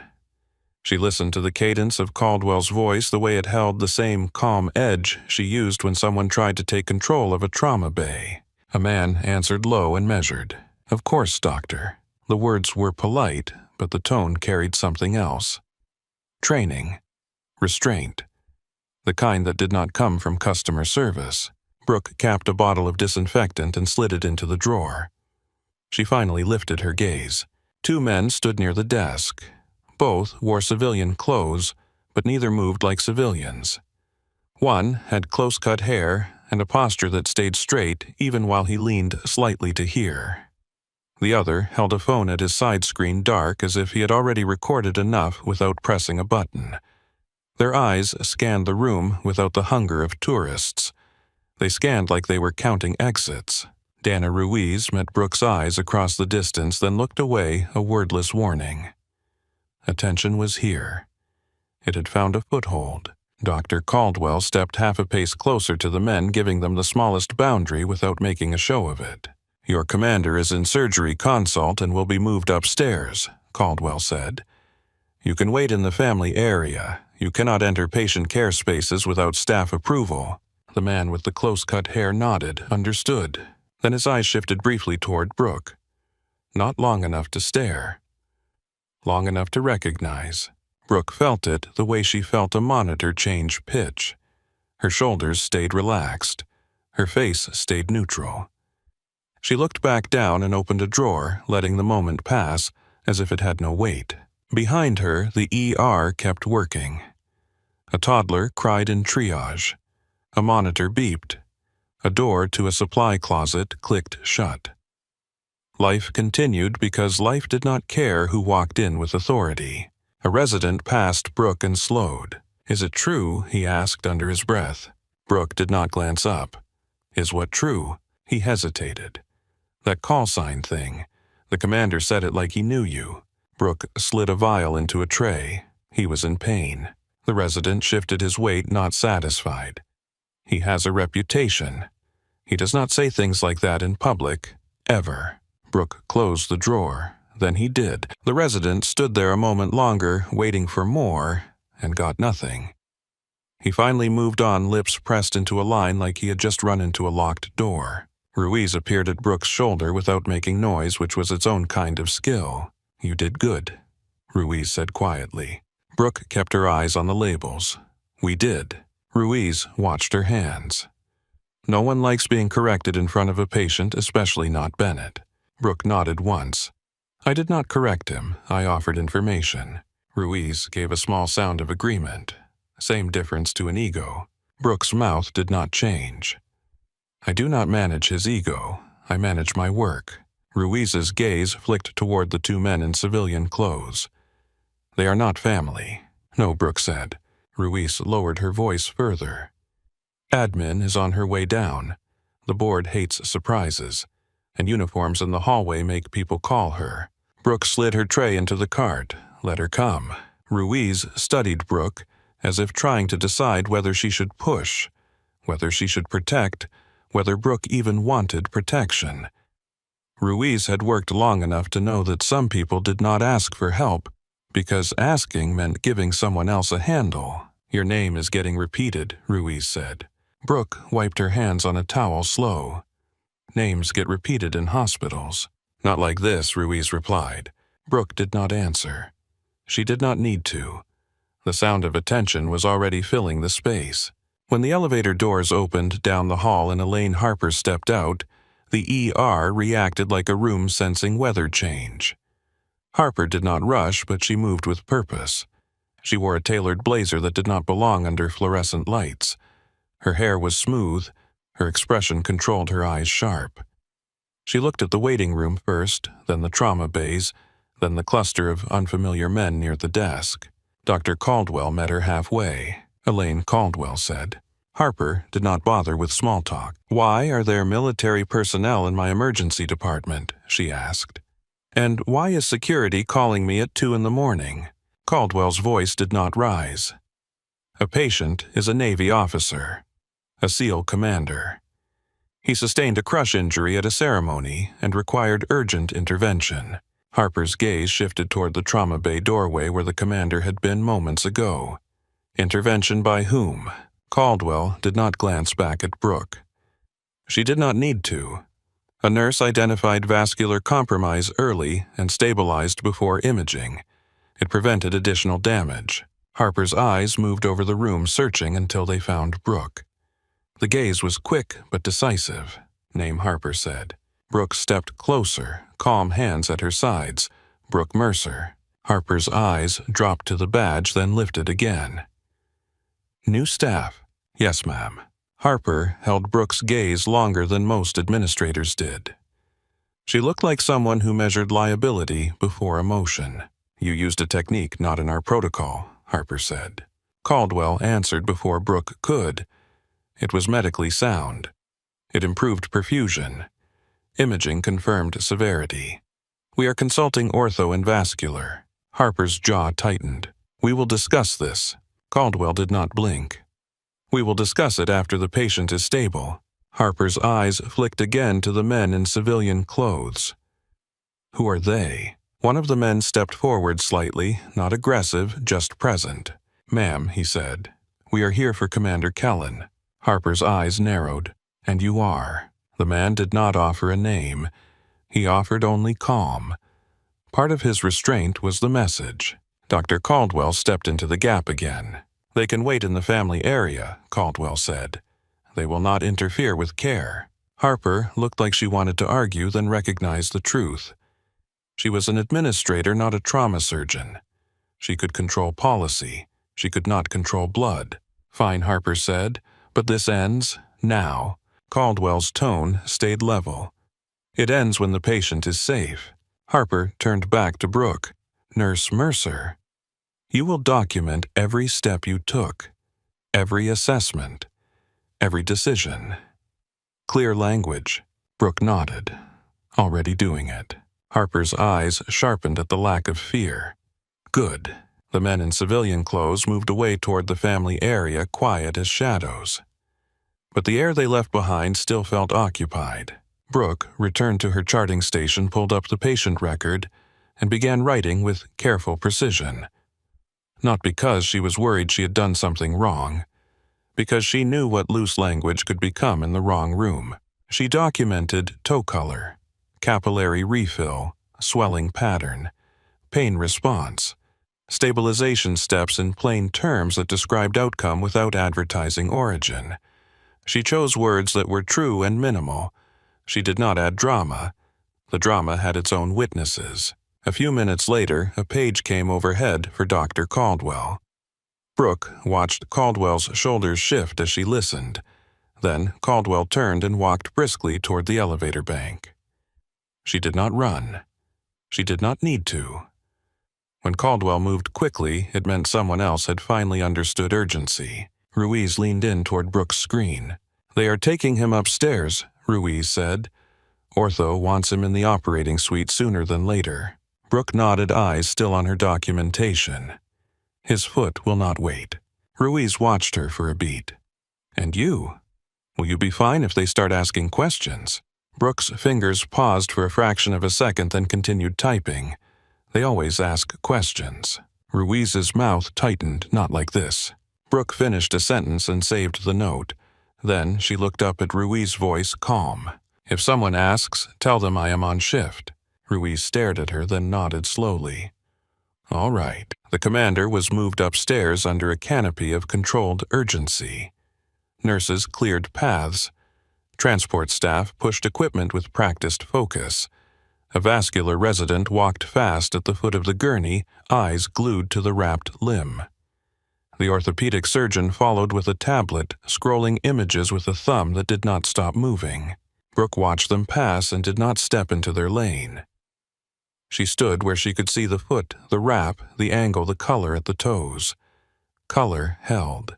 She listened to the cadence of Caldwell's voice, the way it held the same calm edge she used when someone tried to take control of a trauma bay. A man answered low and measured. "Of course, doctor." The words were polite, but the tone carried something else. Training. Restraint. The kind that did not come from customer service. Brooke capped a bottle of disinfectant and slid it into the drawer. She finally lifted her gaze. Two men stood near the desk. Both wore civilian clothes, but neither moved like civilians. One had close-cut hair and a posture that stayed straight even while he leaned slightly to hear. The other held a phone at his side screen, dark as if he had already recorded enough without pressing a button. Their eyes scanned the room without the hunger of tourists. They scanned like they were counting exits. Dana Ruiz met Brooke's eyes across the distance, then looked away, a wordless warning. Attention was here. It had found a foothold. Dr. Caldwell stepped half a pace closer to the men, giving them the smallest boundary without making a show of it. "Your commander is in surgery consult and will be moved upstairs," Caldwell said. "You can wait in the family area. You cannot enter patient care spaces without staff approval." The man with the close-cut hair nodded, understood. Then his eyes shifted briefly toward Brooke. Not long enough to stare. Long enough to recognize. Brooke felt it the way she felt a monitor change pitch. Her shoulders stayed relaxed. Her face stayed neutral. She looked back down and opened a drawer, letting the moment pass as if it had no weight. Behind her, the ER kept working. A toddler cried in triage. A monitor beeped. A door to a supply closet clicked shut. Life continued because life did not care who walked in with authority. A resident passed Brooke and slowed. "Is it true?" he asked under his breath. Brooke did not glance up. "Is what true?" He hesitated. "That call sign thing. The commander said it like he knew you." Brooke slid a vial into a tray. He was in pain. The resident shifted his weight, not satisfied. "He has a reputation. He does not say things like that in public, ever." Brooke closed the drawer. Then he did. The resident stood there a moment longer, waiting for more, and got nothing. He finally moved on, lips pressed into a line like he had just run into a locked door. Ruiz appeared at Brooke's shoulder without making noise, which was its own kind of skill. "You did good," Ruiz said quietly. Brooke kept her eyes on the labels. "We did." Ruiz watched her hands. No one likes being corrected in front of a patient, especially not Bennett. Brooke nodded once. "I did not correct him. I offered information." Ruiz gave a small sound of agreement. Same difference to an ego. Brooke's mouth did not change. "I do not manage his ego. I manage my work." Ruiz's gaze flicked toward the two men in civilian clothes. "They are not family." "No," Brooke said. Ruiz lowered her voice further. "Admin is on her way down. The board hates surprises, and uniforms in the hallway make people call her." Brooke slid her tray into the cart. "Let her come." Ruiz studied Brooke, as if trying to decide whether she should push, whether she should protect, whether Brooke even wanted protection. Ruiz had worked long enough to know that some people did not ask for help because asking meant giving someone else a handle. "Your name is getting repeated," Ruiz said. Brooke wiped her hands on a towel slow. "Names get repeated in hospitals." "Not like this," Ruiz replied. Brooke did not answer. She did not need to. The sound of attention was already filling the space. When the elevator doors opened down the hall and Elaine Harper stepped out, the ER reacted like a room sensing weather change. Harper did not rush, but she moved with purpose. She wore a tailored blazer that did not belong under fluorescent lights. Her hair was smooth. Her expression controlled her eyes sharp. She looked at the waiting room first, then the trauma bays, then the cluster of unfamiliar men near the desk. Dr. Caldwell met her halfway. Elaine Caldwell said. Harper did not bother with small talk. "Why are there military personnel in my emergency department?" she asked. "And why is security calling me at 2 a.m? Caldwell's voice did not rise. "A patient is a Navy officer, a SEAL commander. He sustained a crush injury at a ceremony and required urgent intervention." Harper's gaze shifted toward the trauma bay doorway where the commander had been moments ago. Intervention by whom? Caldwell did not glance back at Brooke. She did not need to. A nurse identified vascular compromise early and stabilized before imaging. It prevented additional damage. Harper's eyes moved over the room, searching until they found Brooke. The gaze was quick but decisive. "Name," Harper said. Brooke stepped closer, calm hands at her sides. "Brooke Mercer." Harper's eyes dropped to the badge, then lifted again. "New staff?" "Yes, ma'am." Harper held Brooke's gaze longer than most administrators did. She looked like someone who measured liability before emotion. "You used a technique not in our protocol," Harper said. Caldwell answered before Brooke could. It was medically sound. It improved perfusion. Imaging confirmed severity. "We are consulting ortho and vascular." Harper's jaw tightened. "We will discuss this." Caldwell did not blink. "We will discuss it after the patient is stable." Harper's eyes flicked again to the men in civilian clothes. "Who are they?" One of the men stepped forward slightly, not aggressive, just present. "Ma'am," he said, "we are here for Commander Kellen." Harper's eyes narrowed. "And you are?" The man did not offer a name. He offered only calm. Part of his restraint was the message. Dr. Caldwell stepped into the gap again. "They can wait in the family area," Caldwell said. "They will not interfere with care." Harper looked like she wanted to argue, then recognized the truth. She was an administrator, not a trauma surgeon. She could control policy. She could not control blood. "Fine," Harper said, "but this ends now." Caldwell's tone stayed level. It ends when the patient is safe. Harper turned back to Brooke. Nurse Mercer, you will document every step you took, every assessment, every decision. Clear language. Brooke nodded. Already doing it. Harper's eyes sharpened at the lack of fear. Good. The men in civilian clothes moved away toward the family area, quiet as shadows. But the air they left behind still felt occupied. Brooke returned to her charting station, pulled up the patient record, and began writing with careful precision. Not because she was worried she had done something wrong, because she knew what loose language could become in the wrong room. She documented toe color, capillary refill, swelling pattern, pain response, stabilization steps in plain terms that described outcome without advertising origin. She chose words that were true and minimal. She did not add drama. The drama had its own witnesses. A few minutes later, a page came overhead for Dr. Caldwell. Brooke watched Caldwell's shoulders shift as she listened. Then Caldwell turned and walked briskly toward the elevator bank. She did not run. She did not need to. When Caldwell moved quickly, it meant someone else had finally understood urgency. Ruiz leaned in toward Brooke's screen. "They are taking him upstairs," Ruiz said. "Ortho wants him in the operating suite sooner than later." Brooke nodded, eyes still on her documentation. "His foot will not wait." Ruiz watched her for a beat. "And you? Will you be fine if they start asking questions?" Brooke's fingers paused for a fraction of a second, then continued typing. "They always ask questions." Ruiz's mouth tightened, not like this. Brooke finished a sentence and saved the note. Then she looked up at Ruiz's voice, calm. "If someone asks, tell them I am on shift." Ruiz stared at her, then nodded slowly. "All right." The commander was moved upstairs under a canopy of controlled urgency. Nurses cleared paths. Transport staff pushed equipment with practiced focus. A vascular resident walked fast at the foot of the gurney, eyes glued to the wrapped limb. The orthopedic surgeon followed with a tablet, scrolling images with a thumb that did not stop moving. Brooke watched them pass and did not step into their lane. She stood where she could see the foot, the wrap, the angle, the color at the toes. Color held.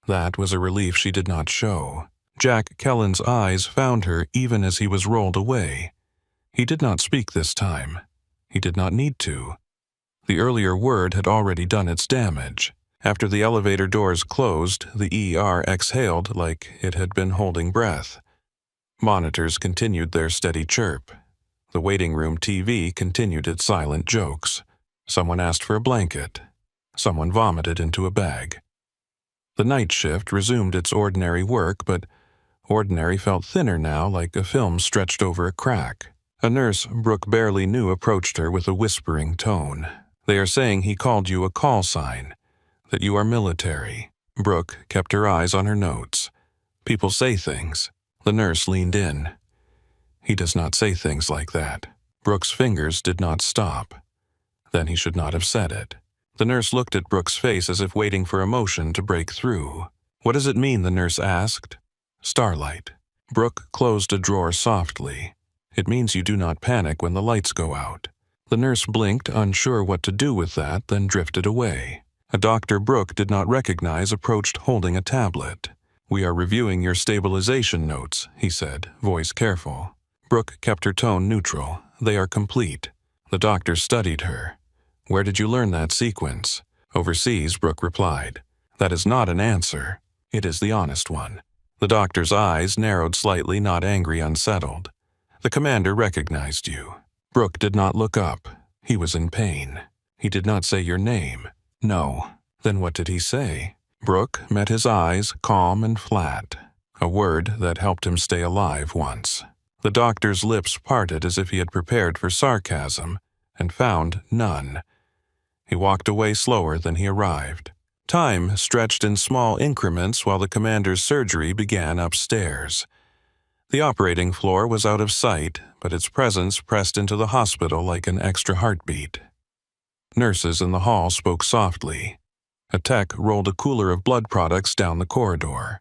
That was a relief she did not show. Jack Kellen's eyes found her even as he was rolled away. He did not speak this time. He did not need to. The earlier word had already done its damage. After the elevator doors closed, the ER exhaled like it had been holding breath. Monitors continued their steady chirp. The waiting room TV continued its silent jokes. Someone asked for a blanket. Someone vomited into a bag. The night shift resumed its ordinary work, but ordinary felt thinner now, like a film stretched over a crack. A nurse Brooke barely knew approached her with a whispering tone. "They are saying he called you a call sign, that you are military." Brooke kept her eyes on her notes. "People say things." The nurse leaned in. "He does not say things like that." Brooke's fingers did not stop. Then he should not have said it. The nurse looked at Brooke's face as if waiting for emotion to break through. "What does it mean?" the nurse asked. "Starlight." Brooke closed a drawer softly. "It means you do not panic when the lights go out." The nurse blinked, unsure what to do with that, then drifted away. A doctor Brooke did not recognize approached holding a tablet. "We are reviewing your stabilization notes," he said, voice careful. Brooke kept her tone neutral. "They are complete." The doctor studied her. "Where did you learn that sequence?" "Overseas," Brooke replied. "That is not an answer. It is the honest one." The doctor's eyes narrowed slightly, not angry, unsettled. "The commander recognized you." Brooke did not look up. He was in pain. "He did not say your name." "No." "Then what did he say?" Brooke met his eyes, calm and flat. A word that helped him stay alive once. The doctor's lips parted as if he had prepared for sarcasm, and found none. He walked away slower than he arrived. Time stretched in small increments while the commander's surgery began upstairs. The operating floor was out of sight, but its presence pressed into the hospital like an extra heartbeat. Nurses in the hall spoke softly. A tech rolled a cooler of blood products down the corridor.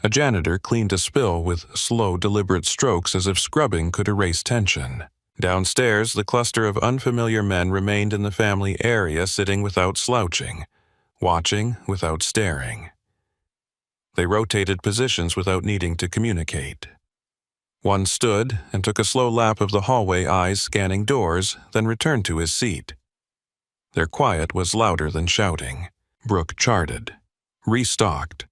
A janitor cleaned a spill with slow, deliberate strokes as if scrubbing could erase tension. Downstairs, the cluster of unfamiliar men remained in the family area, sitting without slouching, watching without staring. They rotated positions without needing to communicate. One stood and took a slow lap of the hallway, eyes scanning doors, then returned to his seat. Their quiet was louder than shouting. Brooke charted, restocked,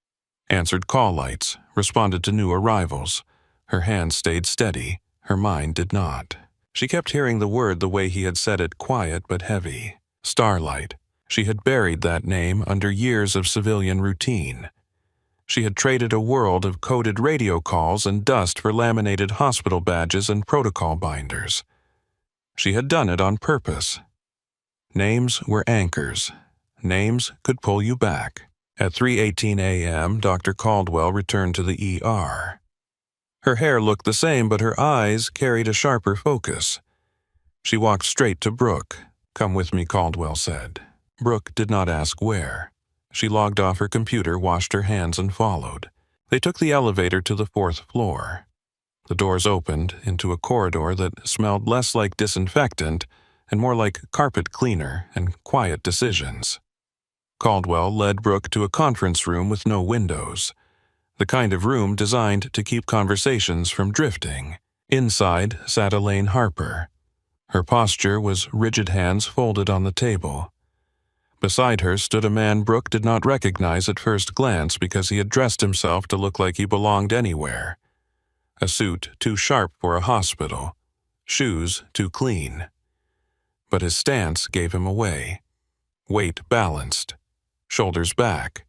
answered call lights, responded to new arrivals. Her hand stayed steady, her mind did not. She kept hearing the word the way he had said it, quiet but heavy. Starlight. She had buried that name under years of civilian routine. She had traded a world of coded radio calls and dust for laminated hospital badges and protocol binders. She had done it on purpose. Names were anchors. Names could pull you back. At 3:18 a.m., Dr. Caldwell returned to the ER. Her hair looked the same, but her eyes carried a sharper focus. She walked straight to Brooke. "Come with me," Caldwell said. Brooke did not ask where. She logged off her computer, washed her hands, and followed. They took the elevator to the 4th floor. The doors opened into a corridor that smelled less like disinfectant and more like carpet cleaner and quiet decisions. Caldwell led Brooke to a conference room with no windows, the kind of room designed to keep conversations from drifting. Inside sat Elaine Harper. Her posture was rigid, hands folded on the table. Beside her stood a man Brooke did not recognize at first glance because he had dressed himself to look like he belonged anywhere. A suit too sharp for a hospital, shoes too clean. But his stance gave him away. Weight balanced, shoulders back.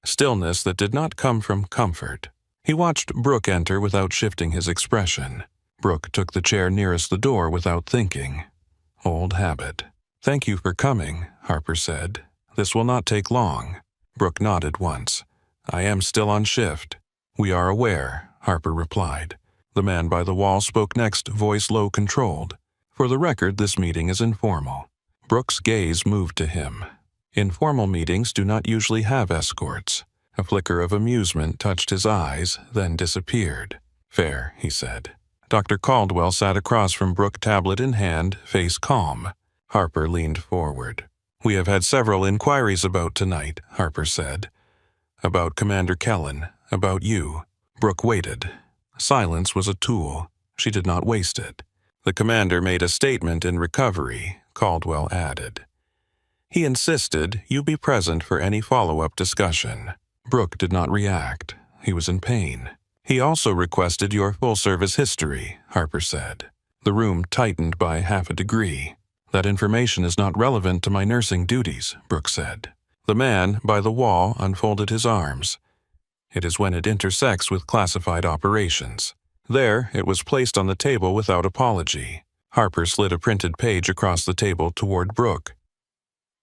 Stillness that did not come from comfort. He watched Brooke enter without shifting his expression. Brooke took the chair nearest the door without thinking. Old habit. "Thank you for coming," Harper said. "This will not take long." Brooke nodded once. "I am still on shift." "We are aware," Harper replied. The man by the wall spoke next, voice low, controlled. "For the record, this meeting is informal." Brooke's gaze moved to him. Informal meetings do not usually have escorts. A flicker of amusement touched his eyes, then disappeared. "Fair," he said. Dr. Caldwell sat across from Brooke, tablet in hand, face calm. Harper leaned forward. "We have had several inquiries about tonight," Harper said. "About Commander Kellen, about you." Brooke waited. Silence was a tool. She did not waste it. "The commander made a statement in recovery," Caldwell added. "He insisted you be present for any follow-up discussion." Brooke did not react. He was in pain. "He also requested your full-service history," Harper said. The room tightened by half a degree. "That information is not relevant to my nursing duties," Brooke said. The man by the wall unfolded his arms. "It is when it intersects with classified operations." There, it was placed on the table without apology. Harper slid a printed page across the table toward Brooke.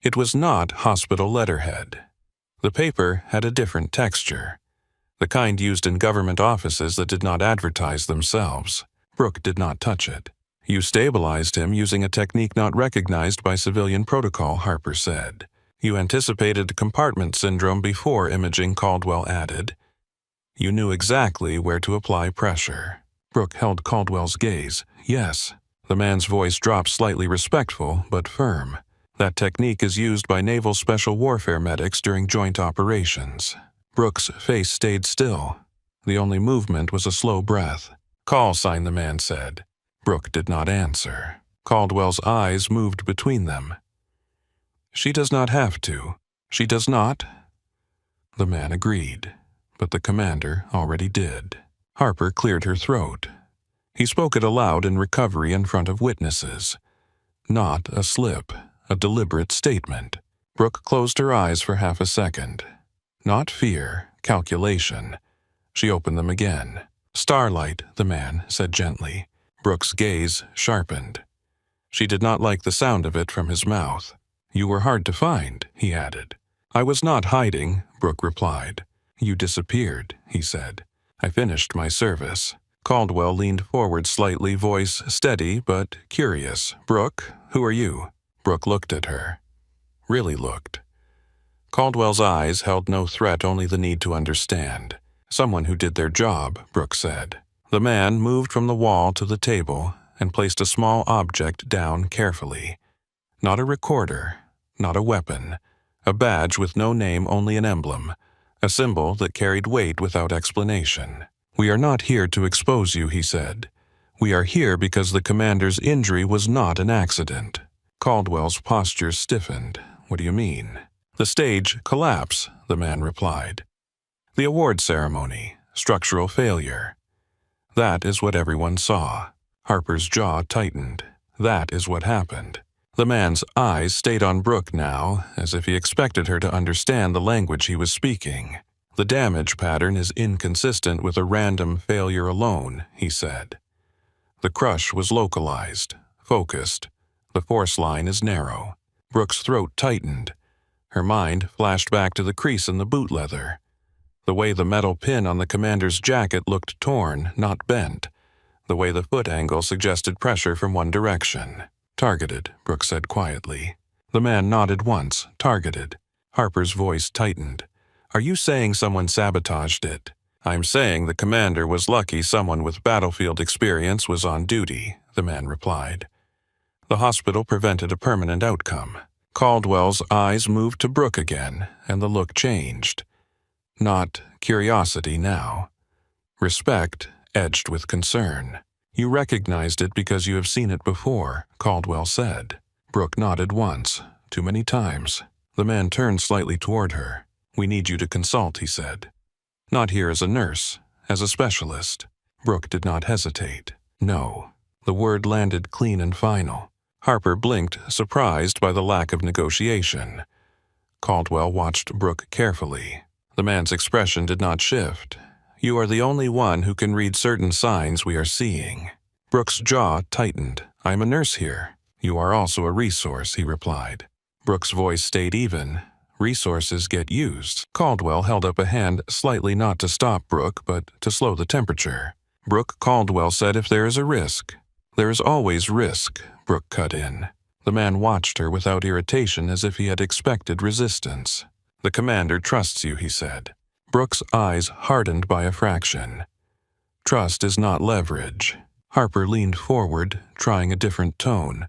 It was not hospital letterhead. The paper had a different texture, the kind used in government offices that did not advertise themselves. Brooke did not touch it. "You stabilized him using a technique not recognized by civilian protocol," Harper said. "You anticipated compartment syndrome before imaging," Caldwell added. "You knew exactly where to apply pressure." Brooke held Caldwell's gaze. "Yes." The man's voice dropped, slightly respectful, but firm. "That technique is used by naval special warfare medics during joint operations." Brooke's face stayed still. The only movement was a slow breath. "Call sign," the man said. Brooke did not answer. Caldwell's eyes moved between them. "She does not have to. She does not." The man agreed, but the commander already did. Harper cleared her throat. He spoke it aloud in recovery in front of witnesses. Not a slip, a deliberate statement. Brooke closed her eyes for half a second. Not fear, calculation. She opened them again. "Starlight," the man said gently. Brooke's gaze sharpened. She did not like the sound of it from his mouth. "You were hard to find," he added. "I was not hiding," Brooke replied. "You disappeared," he said. "I finished my service." Caldwell leaned forward slightly, voice steady but curious. "Brooke, who are you?" Brooke looked at her. Really looked. Caldwell's eyes held no threat, only the need to understand. Someone who did their job, Brooke said. The man moved from the wall to the table and placed a small object down carefully. Not a recorder, not a weapon. A badge with no name, only an emblem. A symbol that carried weight without explanation. "We are not here to expose you," he said. "We are here because the commander's injury was not an accident." Caldwell's posture stiffened. "What do you mean?" "The stage collapse," the man replied. "The award ceremony, structural failure." That is what everyone saw. Harper's jaw tightened. That is what happened. The man's eyes stayed on Brooke now, as if he expected her to understand the language he was speaking. "The damage pattern is inconsistent with a random failure alone," he said. "The crush was localized, focused. The force line is narrow." Brooke's throat tightened. Her mind flashed back to the crease in the boot leather. The way the metal pin on the commander's jacket looked torn, not bent. The way the foot angle suggested pressure from one direction. "Targeted," Brooke said quietly. The man nodded once. "Targeted." Harper's voice tightened. "Are you saying someone sabotaged it?" "I'm saying the commander was lucky someone with battlefield experience was on duty," the man replied. "The hospital prevented a permanent outcome." Caldwell's eyes moved to Brooke again, and the look changed. Not curiosity now. Respect edged with concern. "You recognized it because you have seen it before," Caldwell said. Brooke nodded once. "Too many times." The man turned slightly toward her. "We need you to consult," he said. "Not here as a nurse, as a specialist." Brooke did not hesitate. "No." The word landed clean and final. Harper blinked, surprised by the lack of negotiation. Caldwell watched Brooke carefully. The man's expression did not shift. "You are the only one who can read certain signs we are seeing." Brooke's jaw tightened. "I am a nurse here." "You are also a resource," he replied. Brooke's voice stayed even. "Resources get used." Caldwell held up a hand, slightly not to stop Brooke, but to slow the temperature. "Brooke," Caldwell said, "if there is a risk." "There is always risk," Brooke cut in. The man watched her without irritation, as if he had expected resistance. "The commander trusts you," he said. Brooke's eyes hardened by a fraction. "Trust is not leverage." Harper leaned forward, trying a different tone.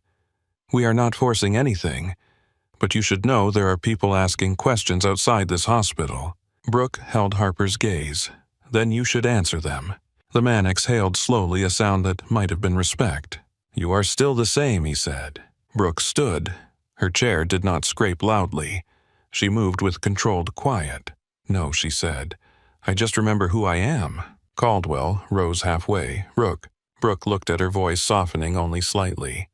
"We are not forcing anything, but you should know there are people asking questions outside this hospital." Brooke held Harper's gaze. "Then you should answer them." The man exhaled slowly, a sound that might have been respect. "You are still the same," he said. Brooke stood. Her chair did not scrape loudly. She moved with controlled quiet. "No," she said. "I just remember who I am." Caldwell rose halfway. Brooke looked at her, voice softening only slightly.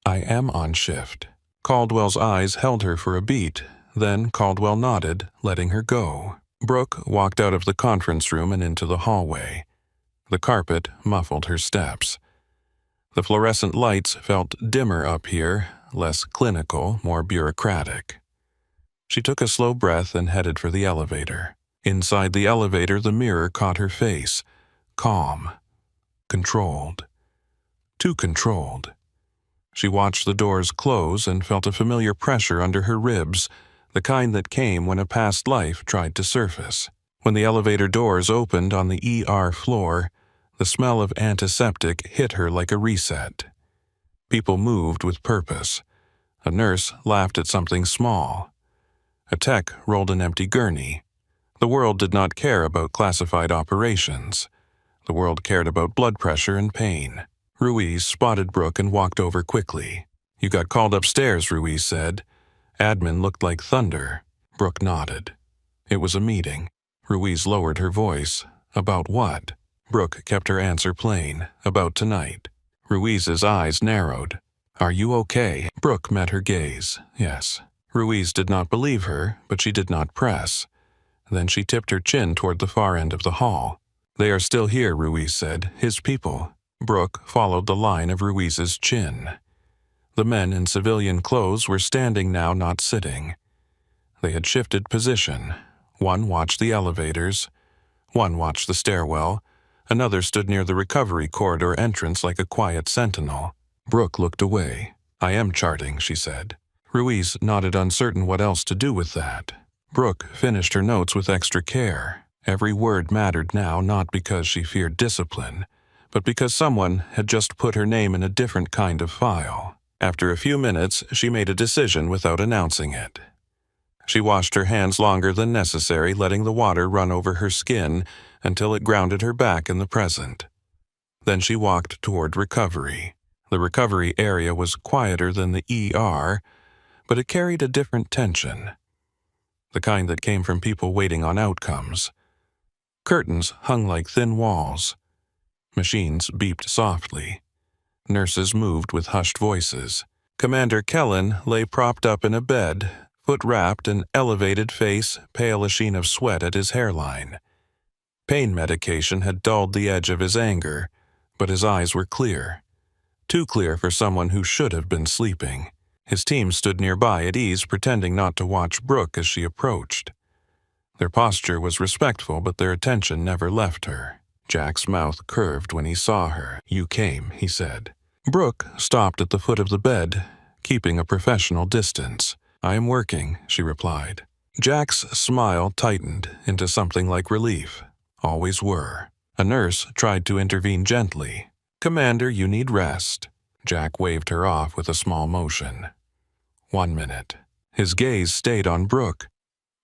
"I am on shift." Caldwell's eyes held her for a beat. Then Caldwell nodded, letting her go. Brooke walked out of the conference room and into the hallway. The carpet muffled her steps. The fluorescent lights felt dimmer up here, less clinical, more bureaucratic. She took a slow breath and headed for the elevator. Inside the elevator, the mirror caught her face. Calm. Controlled. Too controlled. She watched the doors close and felt a familiar pressure under her ribs, the kind that came when a past life tried to surface. When the elevator doors opened on the ER floor, the smell of antiseptic hit her like a reset. People moved with purpose. A nurse laughed at something small. A tech rolled an empty gurney. The world did not care about classified operations. The world cared about blood pressure and pain. Ruiz spotted Brooke and walked over quickly. "You got called upstairs," Ruiz said. Admin looked like thunder. Brooke nodded. It was a meeting. Ruiz lowered her voice. "About what?" Brooke kept her answer plain. "About tonight." Ruiz's eyes narrowed. "Are you okay?" Brooke met her gaze. "Yes." Ruiz did not believe her, but she did not press. Then she tipped her chin toward the far end of the hall. "They are still here," Ruiz said. "His people." Brooke followed the line of Ruiz's chin. The men in civilian clothes were standing now, not sitting. They had shifted position. One watched the elevators. One watched the stairwell. Another stood near the recovery corridor entrance like a quiet sentinel. Brooke looked away. "I am charting," she said. Ruiz nodded, uncertain what else to do with that. Brooke finished her notes with extra care. Every word mattered now, not because she feared discipline, but because someone had just put her name in a different kind of file. After a few minutes, she made a decision without announcing it. She washed her hands longer than necessary, letting the water run over her skin until it grounded her back in the present. Then she walked toward recovery. The recovery area was quieter than the ER, but it carried a different tension, the kind that came from people waiting on outcomes. Curtains hung like thin walls. Machines beeped softly. Nurses moved with hushed voices. Commander Kellen lay propped up in a bed, foot wrapped and elevated, face pale, a sheen of sweat at his hairline. Pain medication had dulled the edge of his anger, but his eyes were clear. Too clear for someone who should have been sleeping. His team stood nearby at ease, pretending not to watch Brooke as she approached. Their posture was respectful, but their attention never left her. Jack's mouth curved when he saw her. "You came," he said. Brooke stopped at the foot of the bed, keeping a professional distance. "I am working," she replied. Jack's smile tightened into something like relief. Always were. A nurse tried to intervene gently. "Commander, you need rest." Jack waved her off with a small motion. 1 minute. His gaze stayed on Brooke.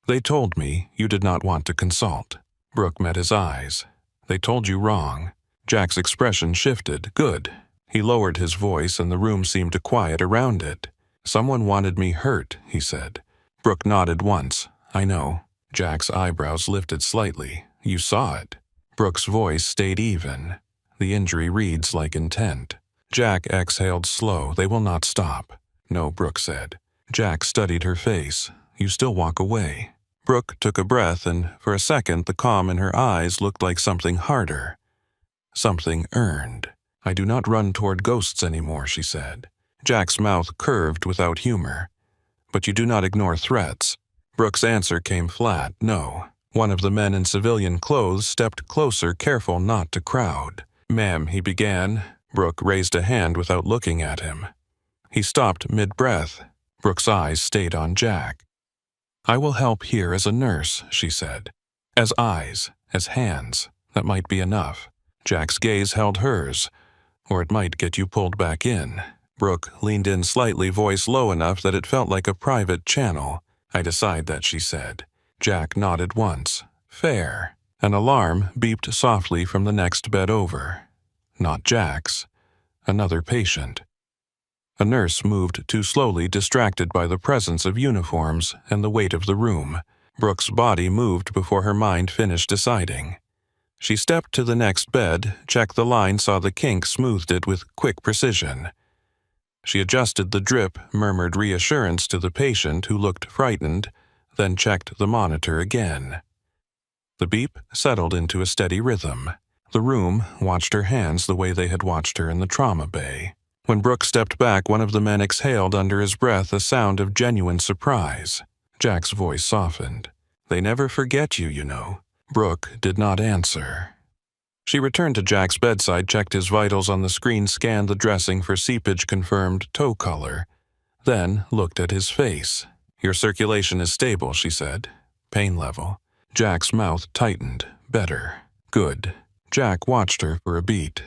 "They told me you did not want to consult." Brooke met his eyes. "They told you wrong." Jack's expression shifted. "Good." He lowered his voice and the room seemed to quiet around it. "Someone wanted me hurt," he said. Brooke nodded once. "I know." Jack's eyebrows lifted slightly. "You saw it." Brooke's voice stayed even. "The injury reads like intent." Jack exhaled slow. "They will not stop." "No," Brooke said. Jack studied her face. "You still walk away." Brooke took a breath, and for a second the calm in her eyes looked like something harder. Something earned. "I do not run toward ghosts anymore," she said. Jack's mouth curved without humor. "But you do not ignore threats." Brooke's answer came flat. "No." One of the men in civilian clothes stepped closer, careful not to crowd. "Ma'am," he began. Brooke raised a hand without looking at him. He stopped mid-breath. Brooke's eyes stayed on Jack. "I will help here as a nurse," she said. "As eyes, as hands, that might be enough." Jack's gaze held hers. "Or it might get you pulled back in." Brooke leaned in slightly, voice low enough that it felt like a private channel. "I decide that," she said. Jack nodded once. "Fair." An alarm beeped softly from the next bed over. Not Jack's. Another patient. A nurse moved too slowly, distracted by the presence of uniforms and the weight of the room. Brooke's body moved before her mind finished deciding. She stepped to the next bed, checked the line, saw the kink, smoothed it with quick precision. She adjusted the drip, murmured reassurance to the patient, who looked frightened, then checked the monitor again. The beep settled into a steady rhythm. The room watched her hands the way they had watched her in the trauma bay. When Brooke stepped back, one of the men exhaled under his breath, a sound of genuine surprise. Jack's voice softened. "They never forget you, you know." Brooke did not answer. She returned to Jack's bedside, checked his vitals on the screen, scanned the dressing for seepage-confirmed toe color, then looked at his face. "Your circulation is stable," she said. "Pain level." Jack's mouth tightened. "Better." "Good." Jack watched her for a beat.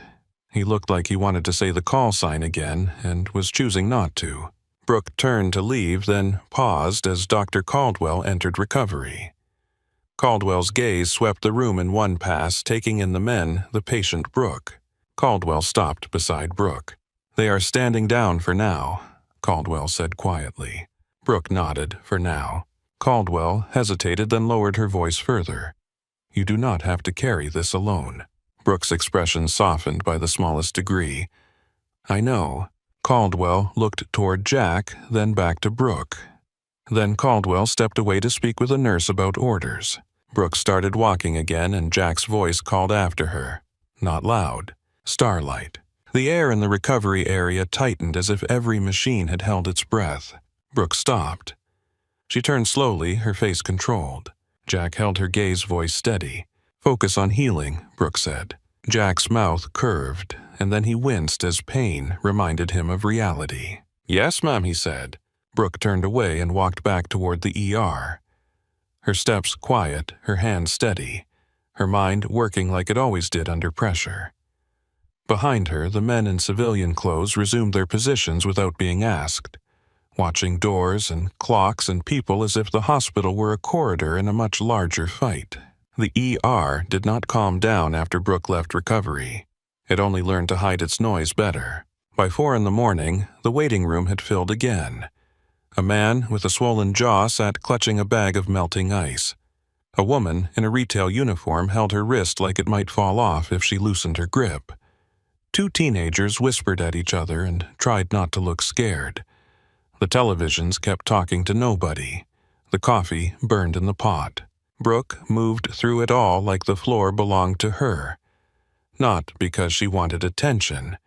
He looked like he wanted to say the call sign again, and was choosing not to. Brooke turned to leave, then paused as Dr. Caldwell entered recovery. Caldwell's gaze swept the room in one pass, taking in the men, the patient, Brooke. Caldwell stopped beside Brooke. "They are standing down for now," Caldwell said quietly. Brooke nodded, "For now." Caldwell hesitated, then lowered her voice further. "You do not have to carry this alone." Brooke's expression softened by the smallest degree. "I know." Caldwell looked toward Jack, then back to Brooke. Then Caldwell stepped away to speak with a nurse about orders. Brooke started walking again, and Jack's voice called after her. Not loud. "Starlight." The air in the recovery area tightened as if every machine had held its breath. Brooke stopped. She turned slowly, her face controlled. Jack held her gaze, voice steady. "Focus on healing," Brooke said. Jack's mouth curved, and then he winced as pain reminded him of reality. "Yes, ma'am," he said. Brooke turned away and walked back toward the ER. Her steps quiet, her hands steady. her mind working like it always did under pressure. Behind her, the men in civilian clothes resumed their positions without being asked, watching doors and clocks and people as if the hospital were a corridor in a much larger fight. The ER did not calm down after Brooke left recovery. It only learned to hide its noise better. By 4 a.m, the waiting room had filled again. A man with a swollen jaw sat clutching a bag of melting ice. A woman in a retail uniform held her wrist like it might fall off if she loosened her grip. 2 teenagers whispered at each other and tried not to look scared. The televisions kept talking to nobody. The coffee burned in the pot. Brooke moved through it all like the floor belonged to her. Not because she wanted attention,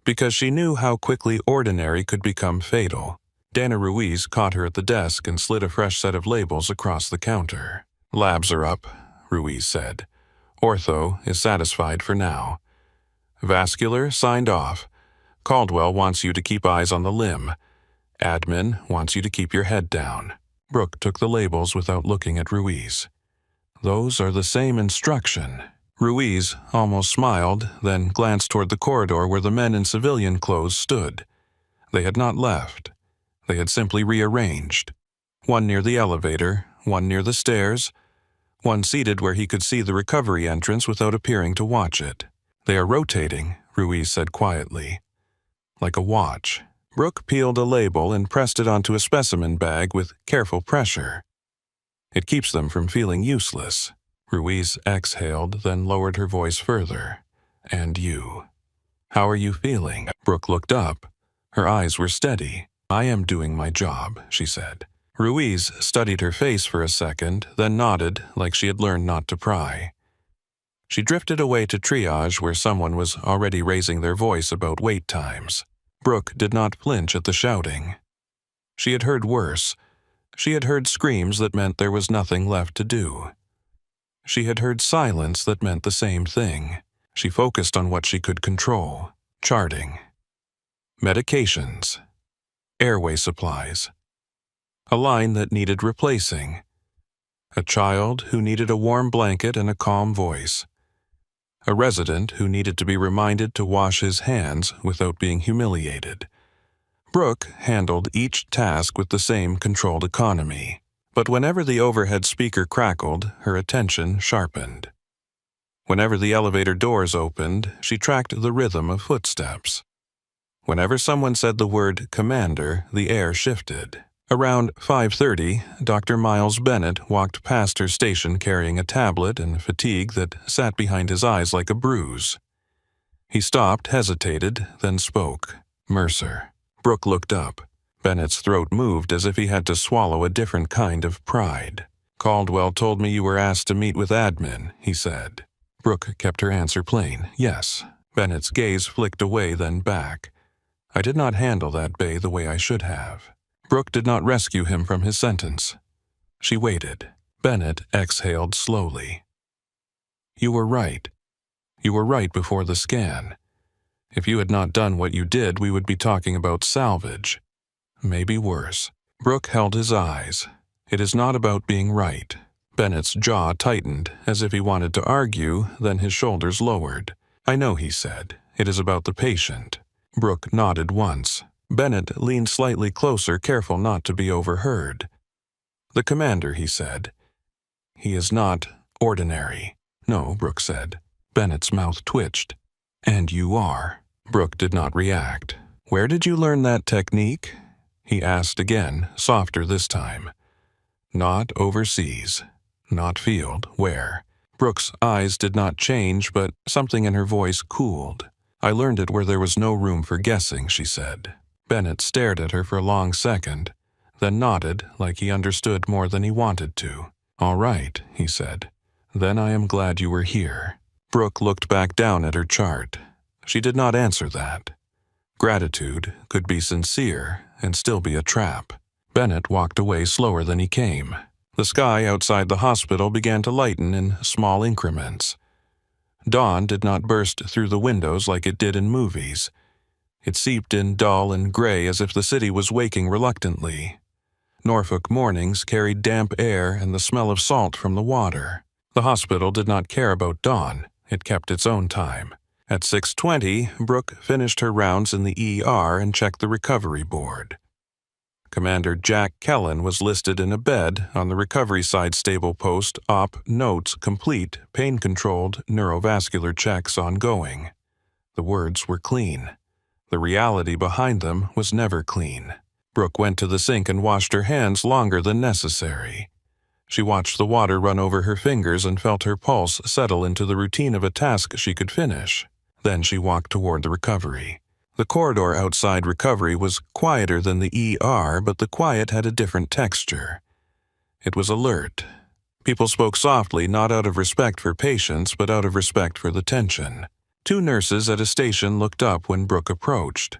because she knew how quickly ordinary could become fatal. Dana Ruiz caught her at the desk and slid a fresh set of labels across the counter. "Labs are up," Ruiz said. "Ortho is satisfied for now. Vascular signed off. Caldwell wants you to keep eyes on the limb. Admin wants you to keep your head down." Brooke took the labels without looking at Ruiz. "Those are the same instruction." Ruiz almost smiled, then glanced toward the corridor where the men in civilian clothes stood. They had not left. They had simply rearranged. One near the elevator, one near the stairs, one seated where he could see the recovery entrance without appearing to watch it. "They are rotating," Ruiz said quietly. "Like a watch." Brooke peeled a label and pressed it onto a specimen bag with careful pressure. "It keeps them from feeling useless." Ruiz exhaled, then lowered her voice further. "And you? How are you feeling?" Brooke looked up. Her eyes were steady. "I am doing my job," she said. Ruiz studied her face for a second, then nodded like she had learned not to pry. She drifted away to triage where someone was already raising their voice about wait times. Brooke did not flinch at the shouting. She had heard worse. She had heard screams that meant there was nothing left to do. She had heard silence that meant the same thing. She focused on what she could control: charting, medications, airway supplies, a line that needed replacing, a child who needed a warm blanket and a calm voice, a resident who needed to be reminded to wash his hands without being humiliated. Brooke handled each task with the same controlled economy, but whenever the overhead speaker crackled, her attention sharpened. Whenever the elevator doors opened, she tracked the rhythm of footsteps. Whenever someone said the word "commander," the air shifted. Around 5:30, Dr. Miles Bennett walked past her station carrying a tablet and fatigue that sat behind his eyes like a bruise. He stopped, hesitated, then spoke. "Mercer." Brooke looked up. Bennett's throat moved as if he had to swallow a different kind of pride. "Caldwell told me you were asked to meet with admin," he said. Brooke kept her answer plain. "Yes." Bennett's gaze flicked away, then back. "I did not handle that bay the way I should have." Brooke did not rescue him from his sentence. She waited. Bennett exhaled slowly. "You were right. You were right before the scan. If you had not done what you did, we would be talking about salvage. Maybe worse." Brooke held his eyes. "It is not about being right." Bennett's jaw tightened, as if he wanted to argue, then his shoulders lowered. "I know," he said. "It is about the patient." Brooke nodded once. Bennett leaned slightly closer, careful not to be overheard. "The commander," he said. "He is not ordinary." "No," Brooke said. Bennett's mouth twitched. "And you are." Brooke did not react. "Where did you learn that technique?" he asked again, softer this time. "Not overseas. Not field. Where?" Brooke's eyes did not change, but something in her voice cooled. "I learned it where there was no room for guessing," she said. Bennett stared at her for a long second, then nodded like he understood more than he wanted to. "All right," he said. "Then I am glad you were here." Brooke looked back down at her chart. She did not answer that. Gratitude could be sincere and still be a trap. Bennett walked away slower than he came. The sky outside the hospital began to lighten in small increments. Dawn did not burst through the windows like it did in movies. It seeped in dull and gray as if the city was waking reluctantly. Norfolk mornings carried damp air and the smell of salt from the water. The hospital did not care about dawn. It kept its own time. At 6:20, Brooke finished her rounds in the ER and checked the recovery board. Commander Jack Kellen was listed in a bed on the recovery side stable post op notes complete, pain-controlled, neurovascular checks ongoing. The words were clean. The reality behind them was never clean. Brooke went to the sink and washed her hands longer than necessary. She watched the water run over her fingers and felt her pulse settle into the routine of a task she could finish. Then she walked toward the recovery. The corridor outside recovery was quieter than the ER, but the quiet had a different texture. It was alert. People spoke softly, not out of respect for patients, but out of respect for the tension. 2 nurses at a station looked up when Brooke approached.